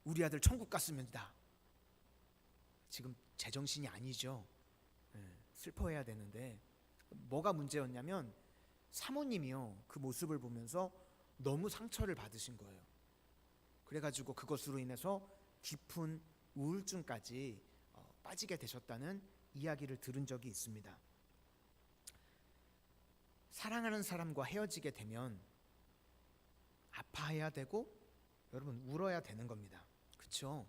우리 아들 천국 갔습니다. 지금 제정신이 아니죠. 슬퍼해야 되는데 뭐가 문제였냐면 사모님이요 그 모습을 보면서 너무 상처를 받으신 거예요. 그래가지고 그것으로 인해서 깊은 우울증까지 빠지게 되셨다는 이야기를 들은 적이 있습니다. 사랑하는 사람과 헤어지게 되면 아파해야 되고 여러분 울어야 되는 겁니다. 그렇죠?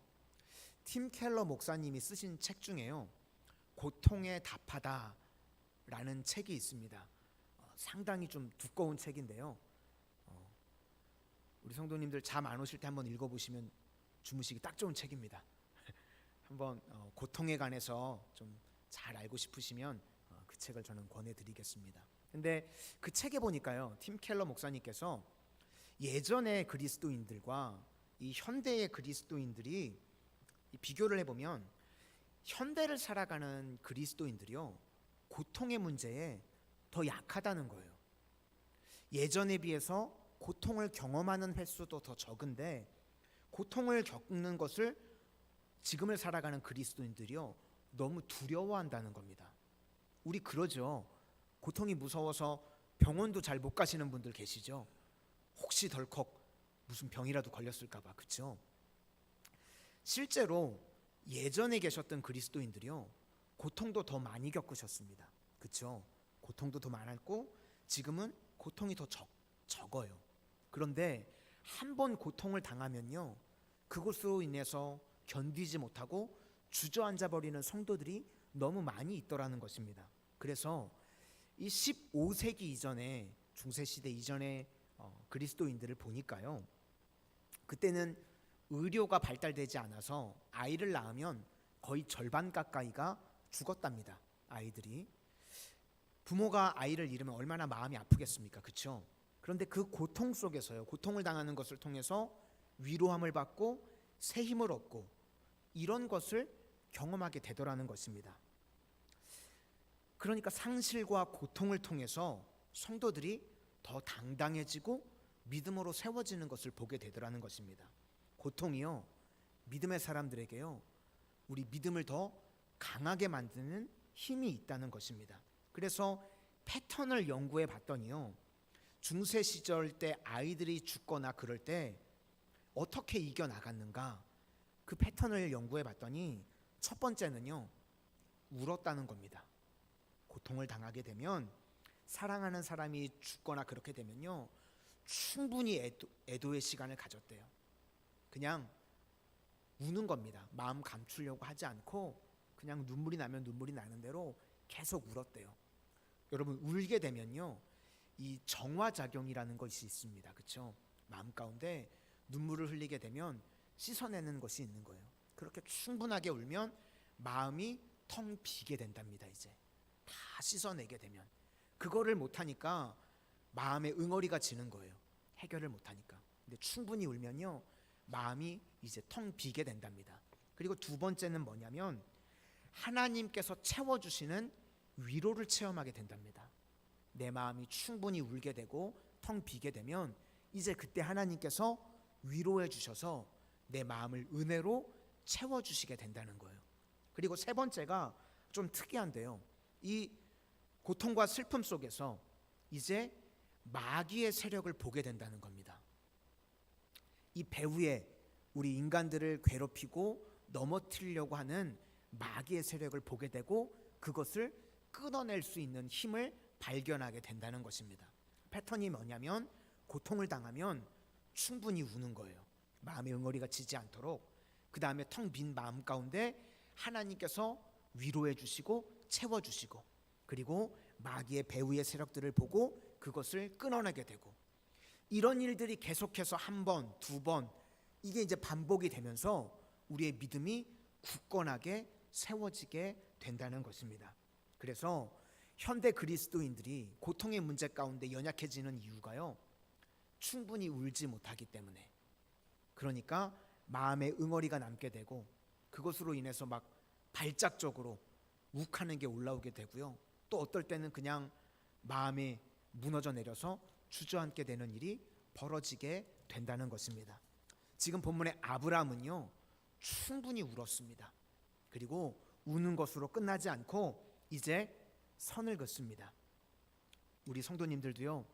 팀 켈러 목사님이 쓰신 책 중에요 고통에 답하다 라는 책이 있습니다. 상당히 좀 두꺼운 책인데요 우리 성도님들 잠 안 오실 때 한번 읽어보시면 주무시기 딱 좋은 책입니다. 한번 고통에 관해서 좀 잘 알고 싶으시면 그 책을 저는 권해드리겠습니다. 근데 그 책에 보니까요 팀 켈러 목사님께서 예전의 그리스도인들과 이 현대의 그리스도인들이 비교를 해보면 현대를 살아가는 그리스도인들이요 고통의 문제에 더 약하다는 거예요. 예전에 비해서 고통을 경험하는 횟수도 더 적은데 고통을 겪는 것을 지금을 살아가는 그리스도인들이요 너무 두려워한다는 겁니다. 우리 그러죠. 고통이 무서워서 병원도 잘 못 가시는 분들 계시죠. 혹시 덜컥 무슨 병이라도 걸렸을까 봐. 그렇죠? 실제로 예전에 계셨던 그리스도인들이요 고통도 더 많이 겪으셨습니다. 그렇죠? 고통도 더 많았고 지금은 고통이 더 적어요. 그런데 한 번 고통을 당하면요 그것으로 인해서 견디지 못하고 주저앉아 버리는 성도들이 너무 많이 있더라는 것입니다. 그래서 이 15세기 이전에 중세시대 이전의 그리스도인들을 보니까요 그때는 의료가 발달되지 않아서 아이를 낳으면 거의 절반 가까이가 죽었답니다. 아이들이 부모가 아이를 잃으면 얼마나 마음이 아프겠습니까? 그렇죠? 그런데 그 고통 속에서요 고통을 당하는 것을 통해서 위로함을 받고 새 힘을 얻고 이런 것을 경험하게 되더라는 것입니다. 그러니까 상실과 고통을 통해서 성도들이 더 당당해지고 믿음으로 세워지는 것을 보게 되더라는 것입니다. 고통이요 믿음의 사람들에게요 우리 믿음을 더 강하게 만드는 힘이 있다는 것입니다. 그래서 패턴을 연구해 봤더니요 중세 시절 때 아이들이 죽거나 그럴 때 어떻게 이겨나갔는가 그 패턴을 연구해 봤더니 첫 번째는요 울었다는 겁니다. 고통을 당하게 되면 사랑하는 사람이 죽거나 그렇게 되면요 충분히 애도의 시간을 가졌대요. 그냥 우는 겁니다. 마음 감추려고 하지 않고 그냥 눈물이 나면 눈물이 나는 대로 계속 울었대요. 여러분 울게 되면요 이 정화작용이라는 것이 있습니다. 그렇죠? 마음 가운데 눈물을 흘리게 되면 씻어내는 것이 있는 거예요. 그렇게 충분하게 울면 마음이 텅 비게 된답니다. 이제 다 씻어내게 되면 그거를 못하니까 마음의 응어리가 지는 거예요. 해결을 못하니까. 근데 충분히 울면요 마음이 이제 텅 비게 된답니다. 그리고 두 번째는 뭐냐면 하나님께서 채워주시는 위로를 체험하게 된답니다. 내 마음이 충분히 울게 되고 텅 비게 되면 이제 그때 하나님께서 위로해 주셔서 내 마음을 은혜로 채워주시게 된다는 거예요. 그리고 세 번째가 좀 특이한데요. 이 고통과 슬픔 속에서 이제 마귀의 세력을 보게 된다는 겁니다. 이 배후에 우리 인간들을 괴롭히고 넘어뜨리려고 하는 마귀의 세력을 보게 되고 그것을 끊어낼 수 있는 힘을 발견하게 된다는 것입니다. 패턴이 뭐냐면 고통을 당하면 충분히 우는 거예요. 마음의 응어리가 지지 않도록. 그 다음에 텅 빈 마음 가운데 하나님께서 위로해 주시고 채워주시고, 그리고 마귀의 배후의 세력들을 보고 그것을 끊어내게 되고, 이런 일들이 계속해서 한 번, 두 번, 이게 이제 반복이 되면서 우리의 믿음이 굳건하게 세워지게 된다는 것입니다. 그래서 현대 그리스도인들이 고통의 문제 가운데 연약해지는 이유가요, 충분히 울지 못하기 때문에. 그러니까 마음의 응어리가 남게 되고 그것으로 인해서 막 발작적으로 욱하는 게 올라오게 되고요. 또 어떨 때는 그냥 마음이 무너져 내려서 주저앉게 되는 일이 벌어지게 된다는 것입니다. 지금 본문의 아브라함은요, 충분히 울었습니다. 그리고 우는 것으로 끝나지 않고 이제 선을 긋습니다. 우리 성도님들도요,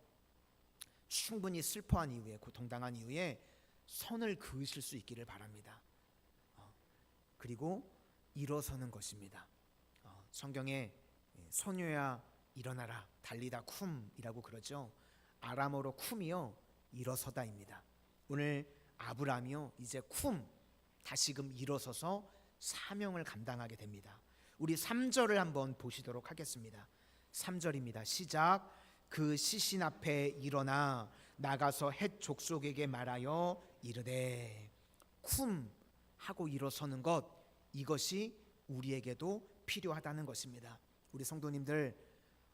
충분히 슬퍼한 이후에, 고통당한 이후에 선을 그으실 수 있기를 바랍니다. 그리고 일어서는 것입니다. 성경에 소녀야 일어나라, 달리다 쿰이라고 그러죠. 아람어로 쿰이요, 일어서다입니다. 오늘 아브라함이요, 이제 다시금 일어서서 사명을 감당하게 됩니다. 우리 3절을 한번 보시도록 하겠습니다. 3절입니다. 시작. 그 시신 앞에 일어나 나가서 헷 족속에게 말하여 이르되. 하고 일어서는 것, 이것이 우리에게도 필요하다는 것입니다. 우리 성도님들,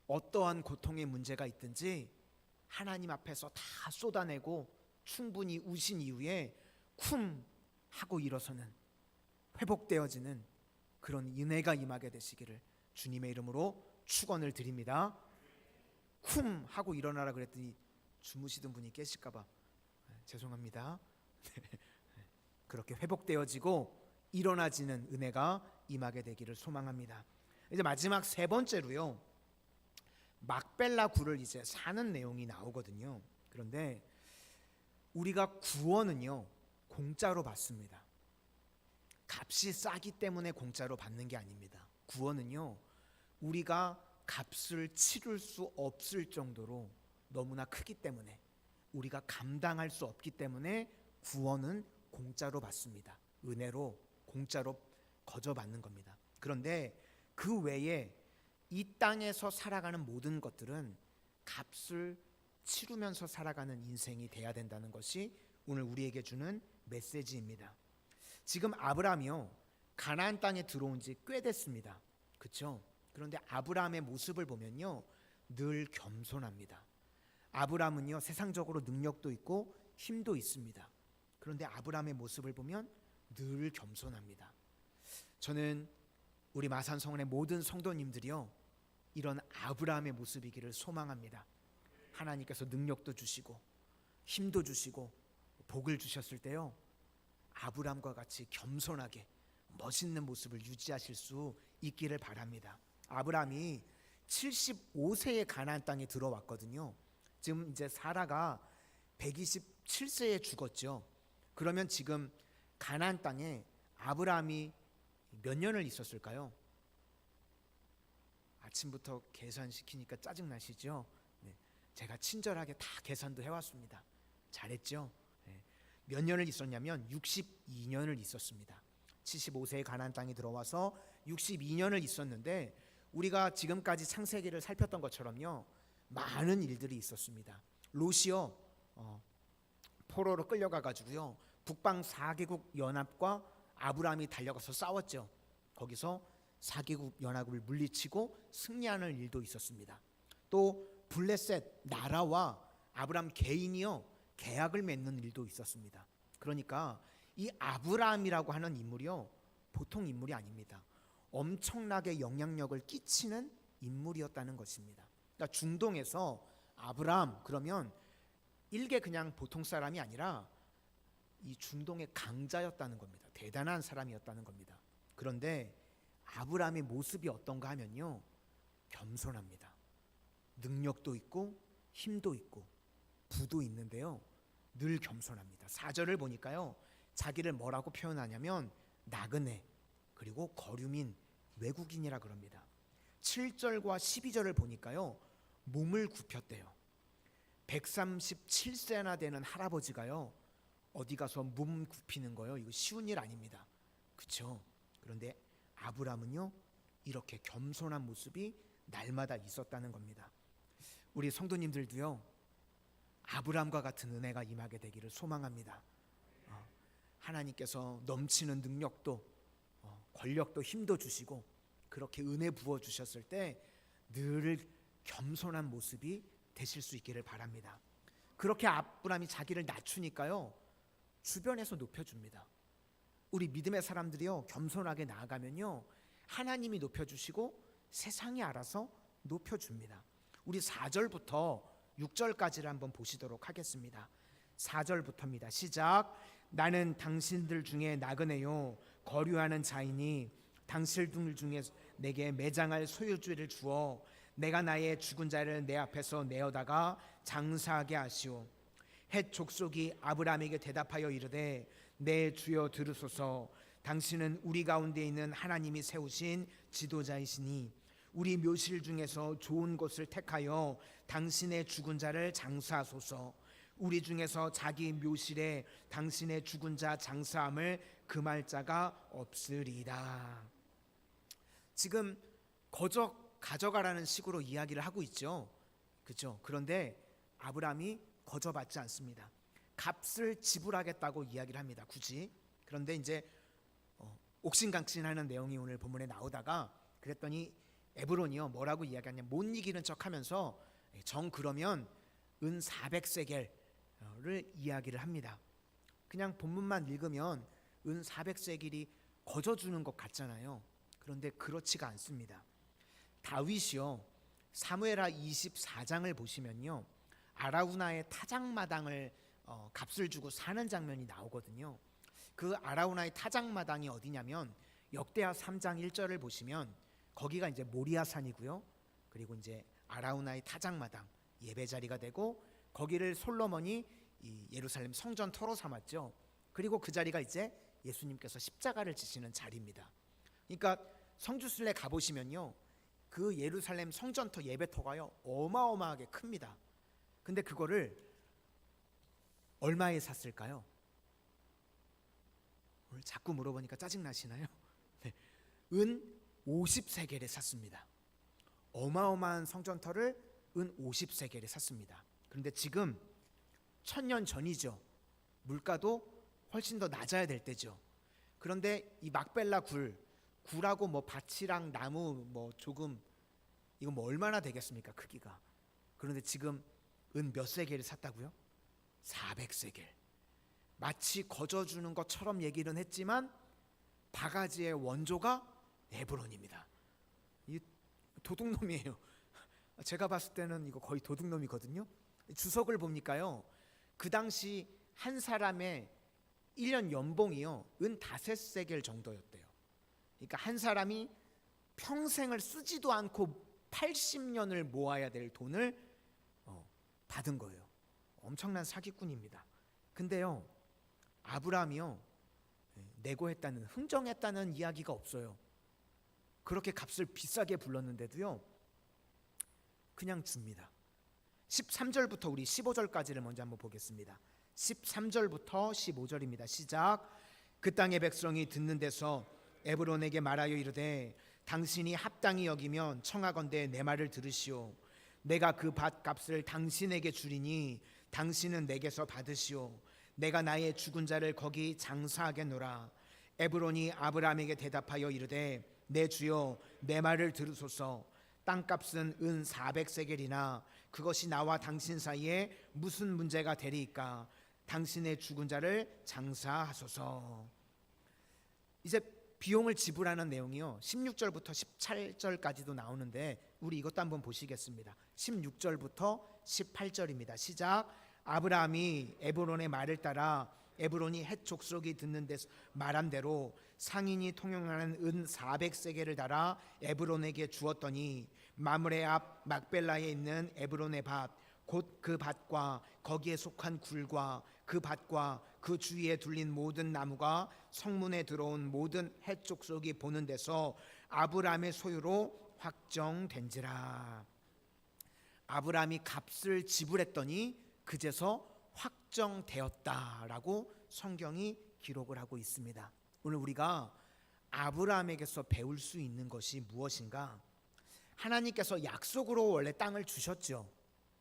어떠한 고통의 문제가 있든지 하나님 앞에서 다 쏟아내고 충분히 우신 이후에 하고 일어서는, 회복되어지는 그런 은혜가 임하게 되시기를 주님의 이름으로 축원을 드립니다. 하고 일어나라 그랬더니 주무시던 분이 깨실까봐 죄송합니다. 그렇게 회복되어지고 일어나지는 은혜가 임하게 되기를 소망합니다. 이제 마지막 세 번째로요, 막벨라 굴을 이제 사는 내용이 나오거든요. 그런데 우리가 구원은요, 공짜로 받습니다. 값이 싸기 때문에 공짜로 받는 게 아닙니다. 구원은요, 우리가 값을 치를 수 없을 정도로 너무나 크기 때문에, 우리가 감당할 수 없기 때문에 구원은 공짜로 받습니다. 은혜로 공짜로 거저 받는 겁니다. 그런데 그 외에 이 땅에서 살아가는 모든 것들은 값을 치르면서 살아가는 인생이 돼야 된다는 것이 오늘 우리에게 주는 메시지입니다. 지금 아브라함이요, 가나안 땅에 들어온 지 꽤 됐습니다. 그렇죠? 그런데 아브라함의 모습을 보면요, 늘 겸손합니다. 아브라함은요, 세상적으로 능력도 있고 힘도 있습니다. 그런데 아브라함의 모습을 보면 늘 겸손합니다. 저는 우리 마산성원의 모든 성도님들이요, 이런 아브라함의 모습이기를 소망합니다. 하나님께서 능력도 주시고 힘도 주시고 복을 주셨을 때요, 아브라함과 같이 겸손하게 멋있는 모습을 유지하실 수 있기를 바랍니다. 아브라함이 75세에 가나안 땅에 들어왔거든요. 지금 이제 사라가 127세에 죽었죠. 그러면 지금 가나안 땅에 아브라함이 몇 년을 있었을까요? 아침부터 계산시키니까 짜증나시죠? 네, 제가 친절하게 다 계산도 해왔습니다. 잘했죠? 네. 몇 년을 있었냐면 62년을 있었습니다. 75세에 가나안 땅에 들어와서 62년을 있었는데, 우리가 지금까지 창세기를 살폈던 것처럼요, 많은 일들이 있었습니다. 롯이요, 포로로 끌려가가지고요, 북방 4개국 연합과 아브라함이 달려가서 싸웠죠. 거기서 4개국 연합을 물리치고 승리하는 일도 있었습니다. 또 블레셋 나라와 아브라함 개인이요, 계약을 맺는 일도 있었습니다. 그러니까 이 아브라함이라고 하는 인물이요, 보통 인물이 아닙니다. 엄청나게 영향력을 끼치는 인물이었다는 것입니다. 그러니까 중동에서 아브라함 그러면 일개 그냥 보통 사람이 아니라 이 중동의 강자였다는 겁니다. 대단한 사람이었다는 겁니다. 그런데 아브라함의 모습이 어떤가 하면요, 겸손합니다. 능력도 있고 힘도 있고 부도 있는데요, 늘 겸손합니다. 4절을 보니까요, 자기를 뭐라고 표현하냐면 나그네, 그리고 거류민, 외국인이라 그럽니다. 7절과 12절을 보니까요, 몸을 굽혔대요. 137세나 되는 할아버지가요, 어디 가서 몸 굽히는 거요, 이거 쉬운 일 아닙니다. 그렇죠? 그런데 아브라함은요, 이렇게 겸손한 모습이 날마다 있었다는 겁니다. 우리 성도님들도요, 아브라함과 같은 은혜가 임하게 되기를 소망합니다. 하나님께서 넘치는 능력도 권력도 힘도 주시고 그렇게 은혜 부어 주셨을 때 늘 겸손한 모습이 되실 수 있기를 바랍니다. 그렇게 아브라함이 자기를 낮추니까요, 주변에서 높여줍니다. 우리 믿음의 사람들이요, 겸손하게 나아가면요, 하나님이 높여주시고 세상이 알아서 높여줍니다. 우리 4절부터 6절까지를 한번 보시도록 하겠습니다. 4절부터입니다. 시작. 나는 당신들 중에 나그네요 거류하는 자이니 당신들 중에 내게 매장할 소유주를 주어 내가 나의 죽은 자를 내 앞에서 내어다가 장사하게 하시오. 헷 족속이 아브라함에게 대답하여 이르되 내 주여 들으소서. 당신은 우리 가운데 있는 하나님이 세우신 지도자이시니 우리 묘실 중에서 좋은 곳을 택하여 당신의 죽은 자를 장사하소서. 우리 중에서 자기 묘실에 당신의 죽은 자 장사함을 금할 자가 없으리라. 지금 거저 가져가라는 식으로 이야기를 하고 있죠. 그렇죠? 그런데 아브라함이 거저 받지 않습니다. 값을 지불하겠다고 이야기를 합니다. 굳이. 그런데 이제 옥신각신하는 내용이 오늘 본문에 나오다가 그랬더니 에브론이요, 뭐라고 이야기하냐면 못 이기는 척하면서 정 그러면 은 400세겔을 이야기를 합니다. 그냥 본문만 읽으면 은 400세겔이 거저 주는 것 같잖아요. 그런데 그렇지가 않습니다. 다윗이요, 사무엘하 24장을 보시면요, 아라우나의 타작마당을 값을 주고 사는 장면이 나오거든요. 그 아라우나의 타작마당이 어디냐면 역대하 3장 1절을 보시면 거기가 이제 모리아산이고요. 그리고 이제 아라우나의 타작마당 예배 자리가 되고 거기를 솔로몬이 이 예루살렘 성전 터로 삼았죠. 그리고 그 자리가 이제 예수님께서 십자가를 지시는 자리입니다. 그러니까 성주순례 가보시면요, 그 예루살렘 성전터 예배터가요 어마어마하게 큽니다. 근데 그거를 얼마에 샀을까요? 오늘 자꾸 물어보니까 짜증나시나요? 네. 은 50세겔에 샀습니다. 어마어마한 성전터를 은 50세겔에 샀습니다. 그런데 지금 1000년 전이죠. 물가도 훨씬 더 낮아야 될 때죠. 그런데 이 막벨라 굴하고 뭐 밭이랑 나무 뭐 조금 이거 뭐 얼마나 되겠습니까, 크기가. 그런데 지금 은 몇 세겔을 샀다고요? 400세겔. 마치 거저 주는 것처럼 얘기는 했지만 바가지의 원조가 에브론입니다. 이 도둑놈이에요. 제가 봤을 때는 이거 거의 도둑놈이거든요. 주석을 보니까요, 그 당시 한 사람의 1년 연봉이요 은 5세겔 정도였대요. 그러니까 한 사람이 평생을 쓰지도 않고 80년을 모아야 될 돈을 받은 거예요. 엄청난 사기꾼입니다. 근데요, 아브라함이요 내고했다는, 흥정했다는 이야기가 없어요. 그렇게 값을 비싸게 불렀는데도요 그냥 줍니다. 13절부터 우리 15절까지를 먼저 한번 보겠습니다. 13절부터 15절입니다. 시작. 그 땅의 백성이 듣는 데서 에브론에게 말하여 이르되 당신이 합당히 여기면 청하건대 내 말을 들으시오. 내가 그 밭값을 당신에게 주리니 당신은 내게서 받으시오. 내가 나의 죽은 자를 거기 장사하겠노라. 에브론이 아브라함에게 대답하여 이르되 내 주여 내 말을 들으소서. 땅값은 은 400세겔이나 그것이 나와 당신 사이에 무슨 문제가 되리이까. 당신의 죽은 자를 장사하소서. 이제 비용을 지불하는 내용이요 16절부터 17절까지도 나오는데 우리 이것도 한번 보시겠습니다. 16절부터 18절입니다. 시작. 아브라함이 에브론의 말을 따라 에브론이 헷 족속이 듣는 데서 말한 대로 상인이 통용하는 은 400세겔을 달아 에브론에게 주었더니 마므레 앞 막벨라에 있는 에브론의 밭 곧 그 밭과 거기에 속한 굴과 그 밭과 그 주위에 둘린 모든 나무가 성문에 들어온 모든 헷 족속이 보는 데서 아브라함의 소유로 확정된지라. 아브라함이 값을 지불했더니 그제서 확정되었다라고 성경이 기록을 하고 있습니다. 오늘 우리가 아브라함에게서 배울 수 있는 것이 무엇인가? 하나님께서 약속으로 원래 땅을 주셨죠.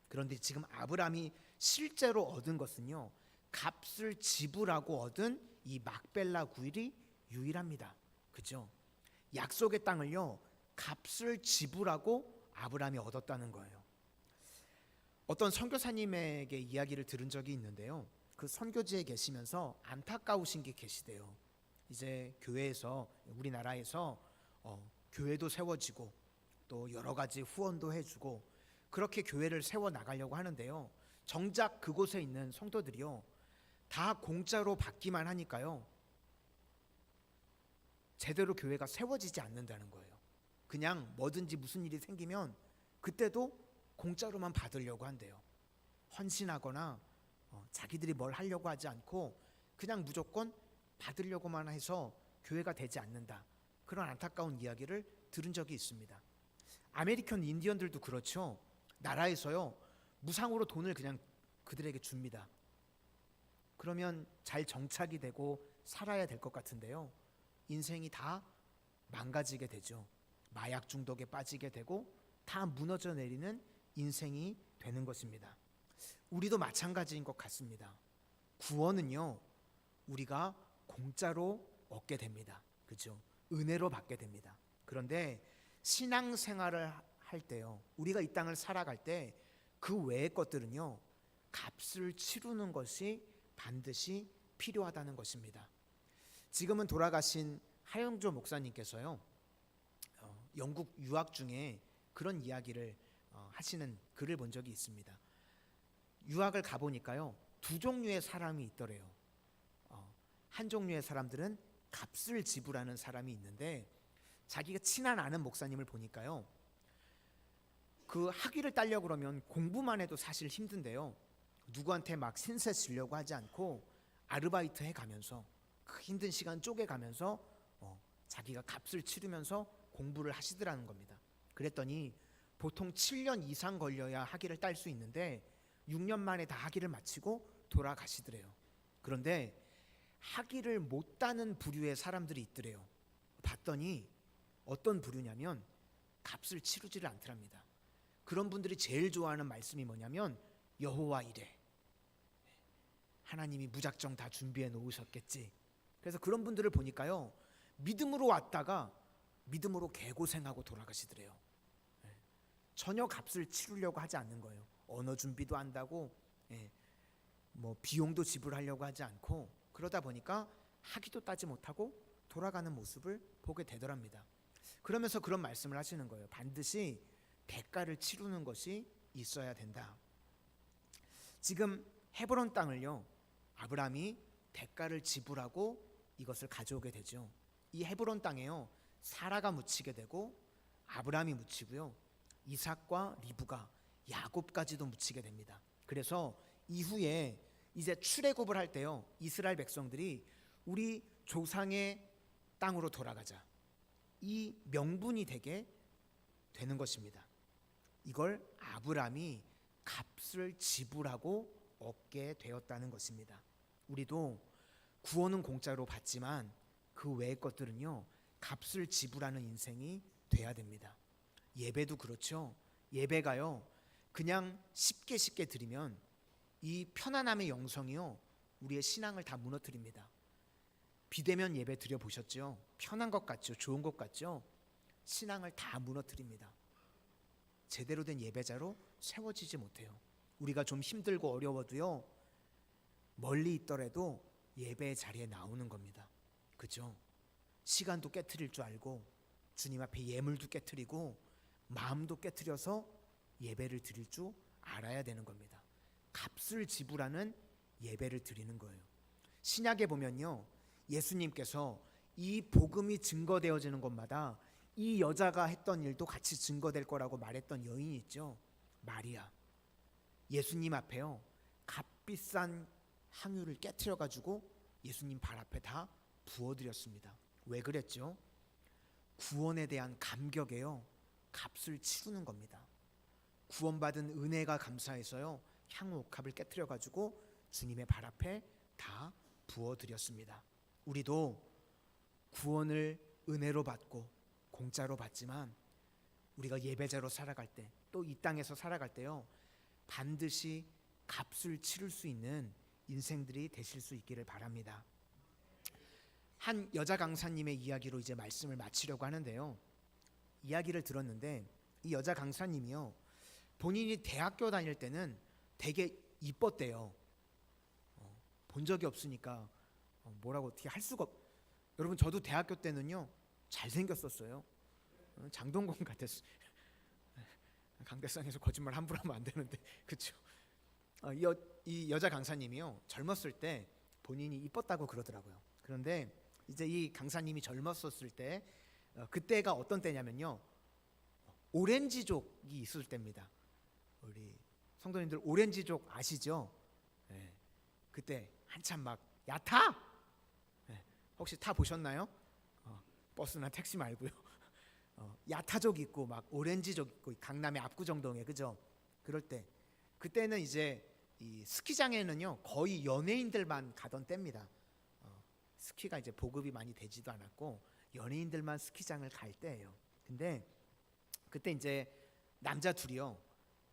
그런데 지금 아브라함이 실제로 얻은 것은요, 값을 지불하고 얻은 이 막벨라 구일이 유일합니다. 그죠? 약속의 땅을요, 값을 지불하고 아브라함이 얻었다는 거예요. 어떤 선교사님에게 이야기를 들은 적이 있는데요, 그 선교지에 계시면서 안타까우신 게 계시대요. 이제 교회에서, 우리나라에서 교회도 세워지고 또 여러 가지 후원도 해주고 그렇게 교회를 세워 나가려고 하는데요, 정작 그곳에 있는 성도들이요, 다 공짜로 받기만 하니까요, 제대로 교회가 세워지지 않는다는 거예요. 그냥 뭐든지 무슨 일이 생기면 그때도 공짜로만 받으려고 한대요. 헌신하거나 자기들이 뭘 하려고 하지 않고 그냥 무조건 받으려고만 해서 교회가 되지 않는다. 그런 안타까운 이야기를 들은 적이 있습니다. 아메리칸 인디언들도 그렇죠. 나라에서요, 무상으로 돈을 그냥 그들에게 줍니다. 그러면 잘 정착이 되고 살아야 될 것 같은데요, 인생이 다 망가지게 되죠. 마약 중독에 빠지게 되고 다 무너져 내리는 인생이 되는 것입니다. 우리도 마찬가지인 것 같습니다. 구원은요, 우리가 공짜로 얻게 됩니다. 그죠? 은혜로 받게 됩니다. 그런데 신앙생활을 할 때요, 우리가 이 땅을 살아갈 때 그 외의 것들은요, 값을 치르는 것이 반드시 필요하다는 것입니다. 지금은 돌아가신 하영조 목사님께서요, 영국 유학 중에 그런 이야기를 하시는 글을 본 적이 있습니다. 유학을 가보니까요, 두 종류의 사람이 있더래요. 한 종류의 사람들은 값을 지불하는 사람이 있는데, 자기가 친한 아는 목사님을 보니까요, 그 학위를 따려고 그러면 공부만 해도 사실 힘든데요, 누구한테 막 신세 지려고 하지 않고 아르바이트 해가면서 그 힘든 시간 쪼개가면서 자기가 값을 치르면서 공부를 하시더라는 겁니다. 그랬더니 보통 7년 이상 걸려야 학위를 딸 수 있는데 6년 만에 다 학위를 마치고 돌아가시더래요. 그런데 학위를 못 따는 부류의 사람들이 있더래요. 봤더니 어떤 부류냐면 값을 치르지를 않더랍니다. 그런 분들이 제일 좋아하는 말씀이 뭐냐면 여호와 이래, 하나님이 무작정 다 준비해 놓으셨겠지. 그래서 그런 분들을 보니까요, 믿음으로 왔다가 믿음으로 개고생하고 돌아가시더래요. 전혀 값을 치르려고 하지 않는 거예요. 언어 준비도 한다고, 뭐 비용도 지불하려고 하지 않고, 그러다 보니까 학위도 따지 못하고 돌아가는 모습을 보게 되더랍니다. 그러면서 그런 말씀을 하시는 거예요. 반드시 대가를 치르는 것이 있어야 된다. 지금 헤브론 땅을요, 아브라함이 대가를 지불하고 이것을 가져오게 되죠. 이 헤브론 땅에요, 사라가 묻히게 되고 아브라함이 묻히고요, 이삭과 리브가, 야곱까지도 묻히게 됩니다. 그래서 이후에 이제 출애굽을 할 때요, 이스라엘 백성들이 우리 조상의 땅으로 돌아가자, 이 명분이 되게 되는 것입니다. 이걸 아브라함이 값을 지불하고 얻게 되었다는 것입니다. 우리도 구원은 공짜로 받지만 그 외의 것들은요, 값을 지불하는 인생이 돼야 됩니다. 예배도 그렇죠. 예배가요, 그냥 쉽게 드리면 이 편안함의 영성이요, 우리의 신앙을 다 무너뜨립니다. 비대면 예배 드려보셨죠? 편한 것 같죠? 좋은 것 같죠? 신앙을 다 무너뜨립니다. 제대로 된 예배자로 세워지지 못해요. 우리가 좀 힘들고 어려워도요, 멀리 있더라도 예배의 자리에 나오는 겁니다. 그죠? 시간도 깨트릴 줄 알고 주님 앞에 예물도 깨트리고 마음도 깨트려서 예배를 드릴 줄 알아야 되는 겁니다. 값을 지불하는 예배를 드리는 거예요. 신약에 보면요, 예수님께서 이 복음이 증거되어지는 곳마다 이 여자가 했던 일도 같이 증거될 거라고 말했던 여인이 있죠. 마리아. 예수님 앞에요, 값비싼 향유를 깨트려 가지고 예수님 발 앞에 다 부어드렸습니다. 왜 그랬죠? 구원에 대한 감격에요, 값을 치르는 겁니다. 구원받은 은혜가 감사해서요, 향후 옥합을 깨트려 가지고 주님의 발 앞에 다 부어드렸습니다. 우리도 구원을 은혜로 받고 공짜로 받지만 우리가 예배자로 살아갈 때, 또 이 땅에서 살아갈 때요, 반드시 값을 치를 수 있는 인생들이 되실 수 있기를 바랍니다. 한 여자 강사님의 이야기로 이제 말씀을 마치려고 하는데요, 이야기를 들었는데 이 여자 강사님이요, 본인이 대학교 다닐 때는 되게 이뻤대요. 본 적이 없으니까 뭐라고 어떻게 할 수가 여러분, 저도 대학교 때는요 잘생겼었어요. 장동건 같았어요. 강대상에서 거짓말 함부로 하면 안 되는데, 그렇죠? 이 여자 강사님이요, 젊었을 때 본인이 이뻤다고 그러더라고요. 그런데 이제 이 강사님이 젊었었을 때, 그때가 어떤 때냐면요, 오렌지족이 있을 때입니다. 우리 성도님들 오렌지족 아시죠? 네. 그때 한참 막 야타! 네. 혹시 타 보셨나요? 버스나 택시 말고요. 야타족 있고 막 오렌지족 있고, 강남의 압구정동에, 그죠? 그럴 때, 그때는 이제 이 스키장에는요 거의 연예인들만 가던 때입니다. 스키가 이제 보급이 많이 되지도 않았고 연예인들만 스키장을 갈 때예요. 근데 그때 이제 남자 둘이요,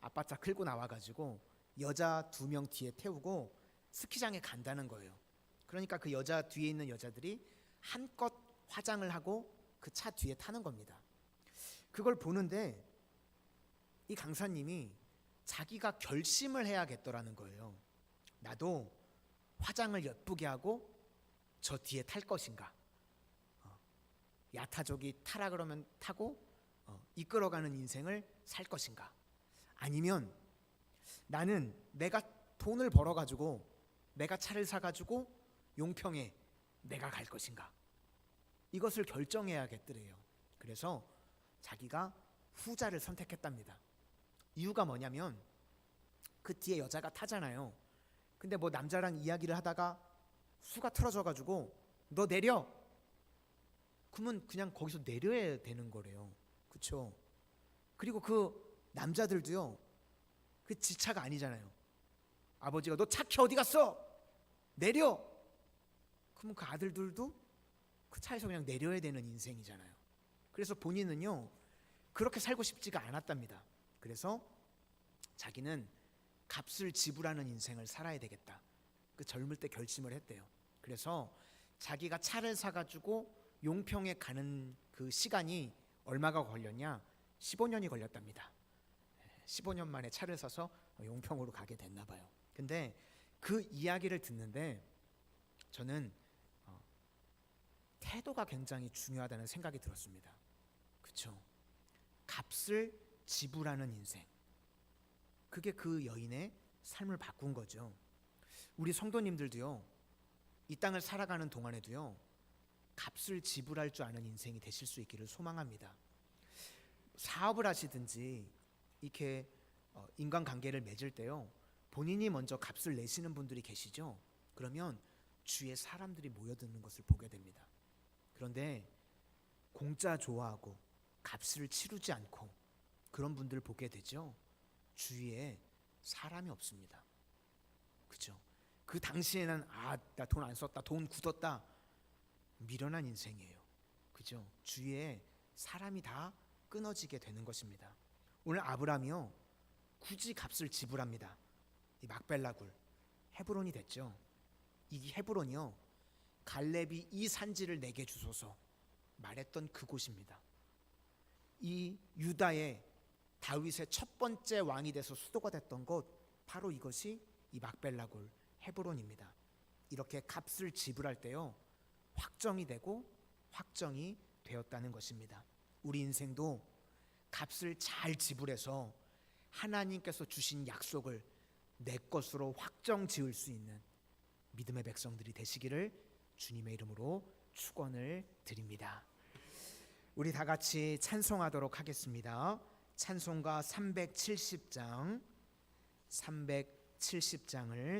아빠 차 끌고 나와가지고 여자 2명 뒤에 태우고 스키장에 간다는 거예요. 그러니까 그 여자 뒤에 있는 여자들이 한껏 화장을 하고 그 차 뒤에 타는 겁니다. 그걸 보는데 이 강사님이 자기가 결심을 해야겠더라는 거예요. 나도 화장을 예쁘게 하고 저 뒤에 탈 것인가, 야타족이 타라 그러면 타고 이끌어가는 인생을 살 것인가, 아니면 나는 내가 돈을 벌어가지고 내가 차를 사가지고 용평에 내가 갈 것인가, 이것을 결정해야겠더래요. 그래서 자기가 후자를 선택했답니다. 이유가 뭐냐면 그 뒤에 여자가 타잖아요. 근데 뭐 남자랑 이야기를 하다가 수가 틀어져가지고 너 내려, 그러면 그냥 거기서 내려야 되는 거래요. 그렇죠? 그리고 그 남자들도요, 그 지 차가 아니잖아요. 아버지가 너 차 키 어디 갔어? 내려. 그러면 그 아들들도 그 차에서 그냥 내려야 되는 인생이잖아요. 그래서 본인은요 그렇게 살고 싶지가 않았답니다. 그래서 자기는 값을 지불하는 인생을 살아야 되겠다, 그 젊을 때 결심을 했대요. 그래서 자기가 차를 사가지고 용평에 가는 그 시간이 얼마가 걸렸냐, 15년이 걸렸답니다. 15년 만에 차를 사서 용평으로 가게 됐나 봐요. 근데 그 이야기를 듣는데 저는 태도가 굉장히 중요하다는 생각이 들었습니다. 그렇죠? 값을 지불하는 인생, 그게 그 여인의 삶을 바꾼 거죠. 우리 성도님들도요, 이 땅을 살아가는 동안에도요 값을 지불할 줄 아는 인생이 되실 수 있기를 소망합니다. 사업을 하시든지 이렇게 인간관계를 맺을 때요, 본인이 먼저 값을 내시는 분들이 계시죠. 그러면 주위에 사람들이 모여드는 것을 보게 됩니다. 그런데 공짜 좋아하고 값을 치르지 않고 그런 분들을 보게 되죠. 주위에 사람이 없습니다. 그죠? 그 당시에는 나 돈 안 썼다, 돈 굳었다, 미련한 인생이에요. 그죠? 주위에 사람이 다 끊어지게 되는 것입니다. 오늘 아브라함이요 굳이 값을 지불합니다. 이 막벨라굴 헤브론이 됐죠. 이 헤브론이요, 갈렙이 이 산지를 내게 주소서 말했던 그곳입니다. 이 유다의 다윗의 첫 번째 왕이 돼서 수도가 됐던 곳, 바로 이것이 이 막벨라굴 헤브론입니다. 이렇게 값을 지불할 때요 확정이 되고 확정이 되었다는 것입니다. 우리 인생도 값을 잘 지불해서 하나님께서 주신 약속을 내 것으로 확정 지을 수 있는 믿음의 백성들이 되시기를 주님의 이름으로 축원을 드립니다. 우리 다 같이 찬송하도록 하겠습니다. 찬송가 370장을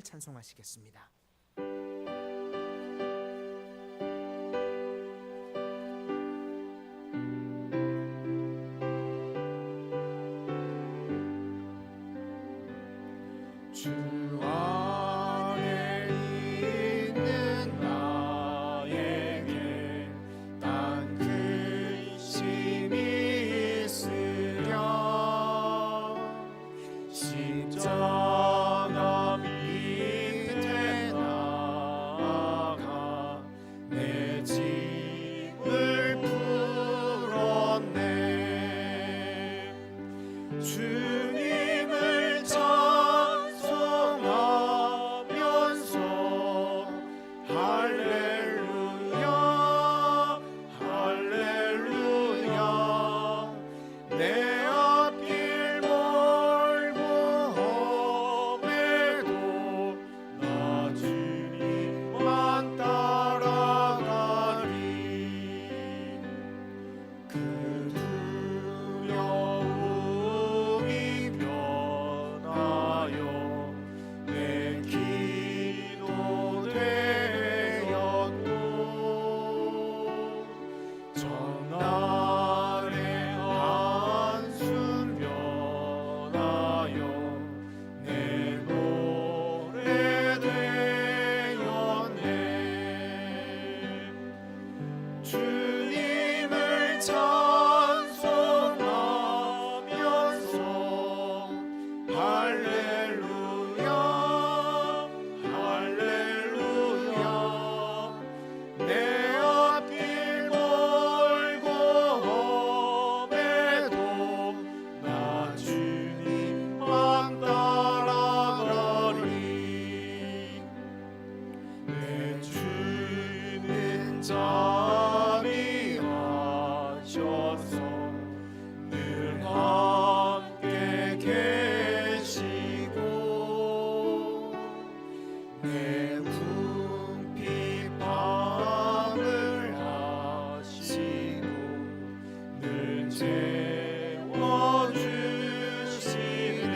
찬송하시겠습니다. 주 안에 있는 나에게 단 근심이 있으랴 십자가 밑에 나아가 내 짐을 풀었네 주님을 찬송하면서 할렐루야 할렐루야 내 앞길 멀고 험해도 나 주님만 따라가리 그 두려움이 변하여 내 기도 되었고 전날의 한숨 변하여 내 노래 되었네 주님을 찬송하면서 할렐루야 할렐루야 내 앞길 멀고 험해도 나 주님만 따라가리 내 주는 자비하셔서 늘 함께 계시고 내 궁핍함을 아시고 늘 채워주시네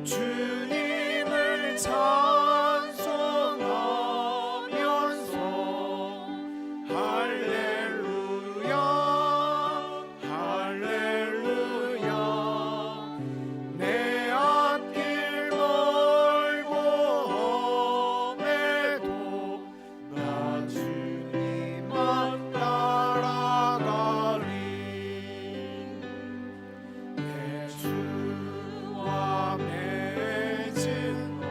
주님을 찬송하면서 할렐루야 할렐루야 내 앞길 멀고 험해도 나 주님만 따라가리 내 주와 맺은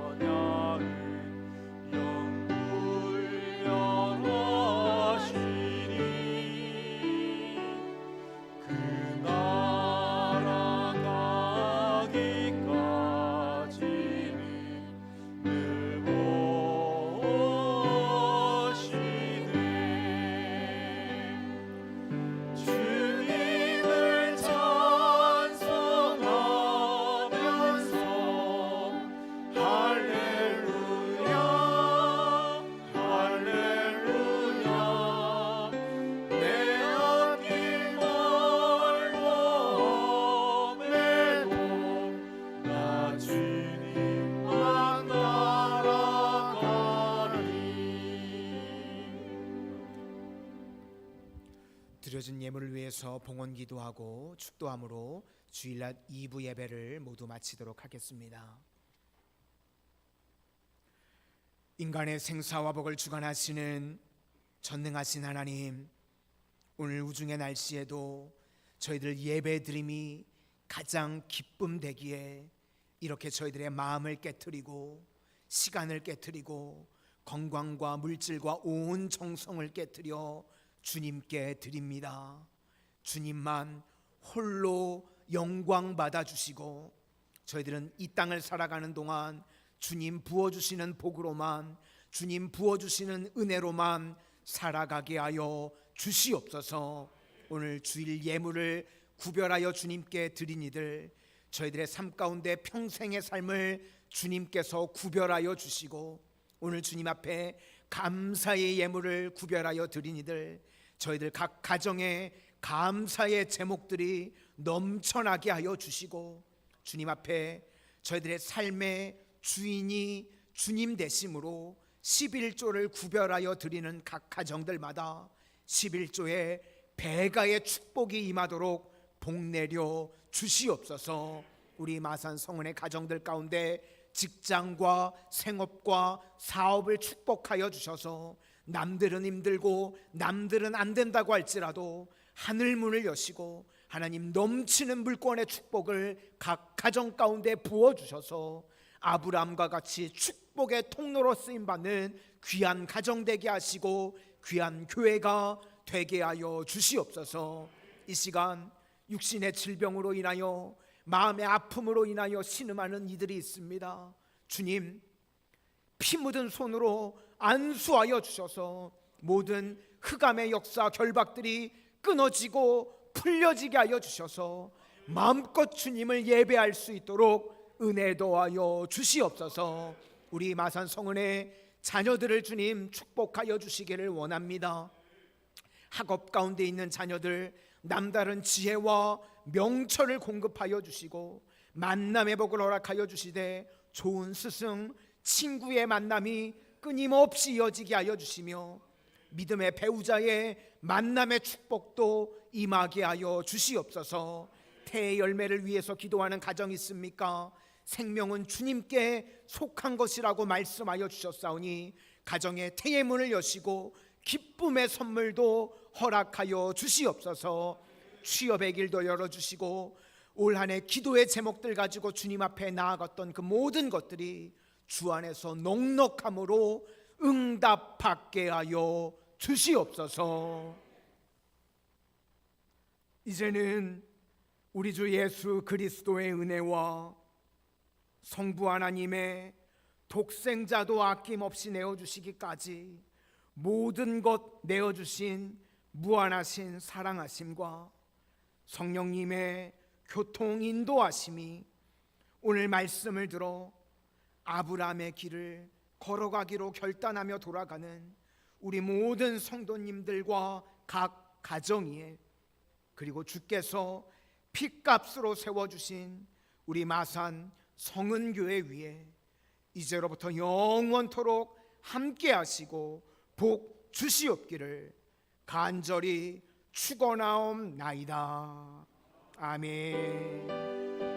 언약을 영불변하시니 그 나라 가기까지는 늘 모시네 주님을 찬송하면서 할렐루야 할렐루야 내 앞길 멀고 험해도 나 주님만 따라가리 드려진 예물을 위해서 봉헌 기도하고 축도함으로 주일날 2부 예배를 모두 마치도록 하겠습니다. 인간의 생사와 복을 주관하시는 전능하신 하나님, 오늘 우중의 날씨에도 저희들 예배드림이 가장 기쁨 되기에 이렇게 저희들의 마음을 깨트리고 시간을 깨트리고 건강과 물질과 온 정성을 깨트려 주님께 드립니다. 주님만 홀로 영광 받아주시고 저희들은 이 땅을 살아가는 동안 주님 부어주시는 복으로만, 주님 부어주시는 은혜로만 살아가게 하여 주시옵소서. 오늘 주일 예물을 구별하여 주님께 드린 이들, 저희들의 삶 가운데 평생의 삶을 주님께서 구별하여 주시고 오늘 주님 앞에 감사의 예물을 구별하여 드리니들 저희들 각 가정에 감사의 제목들이 넘쳐나게 하여 주시고 주님 앞에 저희들의 삶의 주인이 주님 되심으로 11조를 구별하여 드리는 각 가정들마다 11조의 배가의 축복이 임하도록 복내려 주시옵소서. 우리 마산 성은의 가정들 가운데 직장과 생업과 사업을 축복하여 주셔서 남들은 힘들고 남들은 안 된다고 할지라도 하늘문을 여시고 하나님 넘치는 물권의 축복을 각 가정 가운데 부어주셔서 아브라함과 같이 축복의 통로로 쓰임받는 귀한 가정 되게 하시고 귀한 교회가 되게 하여 주시옵소서. 이 시간 육신의 질병으로 인하여 마음의 아픔으로 인하여 신음하는 이들이 있습니다. 주님, 피 묻은 손으로 안수하여 주셔서 모든 흑암의 역사 결박들이 끊어지고 풀려지게 하여 주셔서 마음껏 주님을 예배할 수 있도록 은혜 더하여 주시옵소서. 우리 마산 성은의 자녀들을 주님 축복하여 주시기를 원합니다. 학업 가운데 있는 자녀들 남다른 지혜와 명철을 공급하여 주시고 만남의 복을 허락하여 주시되 좋은 스승 친구의 만남이 끊임없이 이어지게 하여 주시며 믿음의 배우자의 만남의 축복도 임하게 하여 주시옵소서. 태의 열매를 위해서 기도하는 가정이 있습니까? 생명은 주님께 속한 것이라고 말씀하여 주셨사오니 가정의 태의 문을 여시고 기쁨의 선물도 허락하여 주시옵소서. 취업의 길도 열어주시고 올 한 해 기도의 제목들 가지고 주님 앞에 나아갔던 그 모든 것들이 주 안에서 넉넉함으로 응답받게 하여 주시옵소서. 이제는 우리 주 예수 그리스도의 은혜와 성부 하나님의 독생자도 아낌없이 내어주시기까지 모든 것 내어주신 무한하신 사랑하심과 성령님의 교통 인도하심이 오늘 말씀을 들어 아브라함의 길을 걸어가기로 결단하며 돌아가는 우리 모든 성도님들과 각 가정에 그리고 주께서 핏값으로 세워주신 우리 마산 성은교회 위에 이제로부터 영원토록 함께 하시고 복 주시옵기를 간절히 축원하옵나이다. 아멘.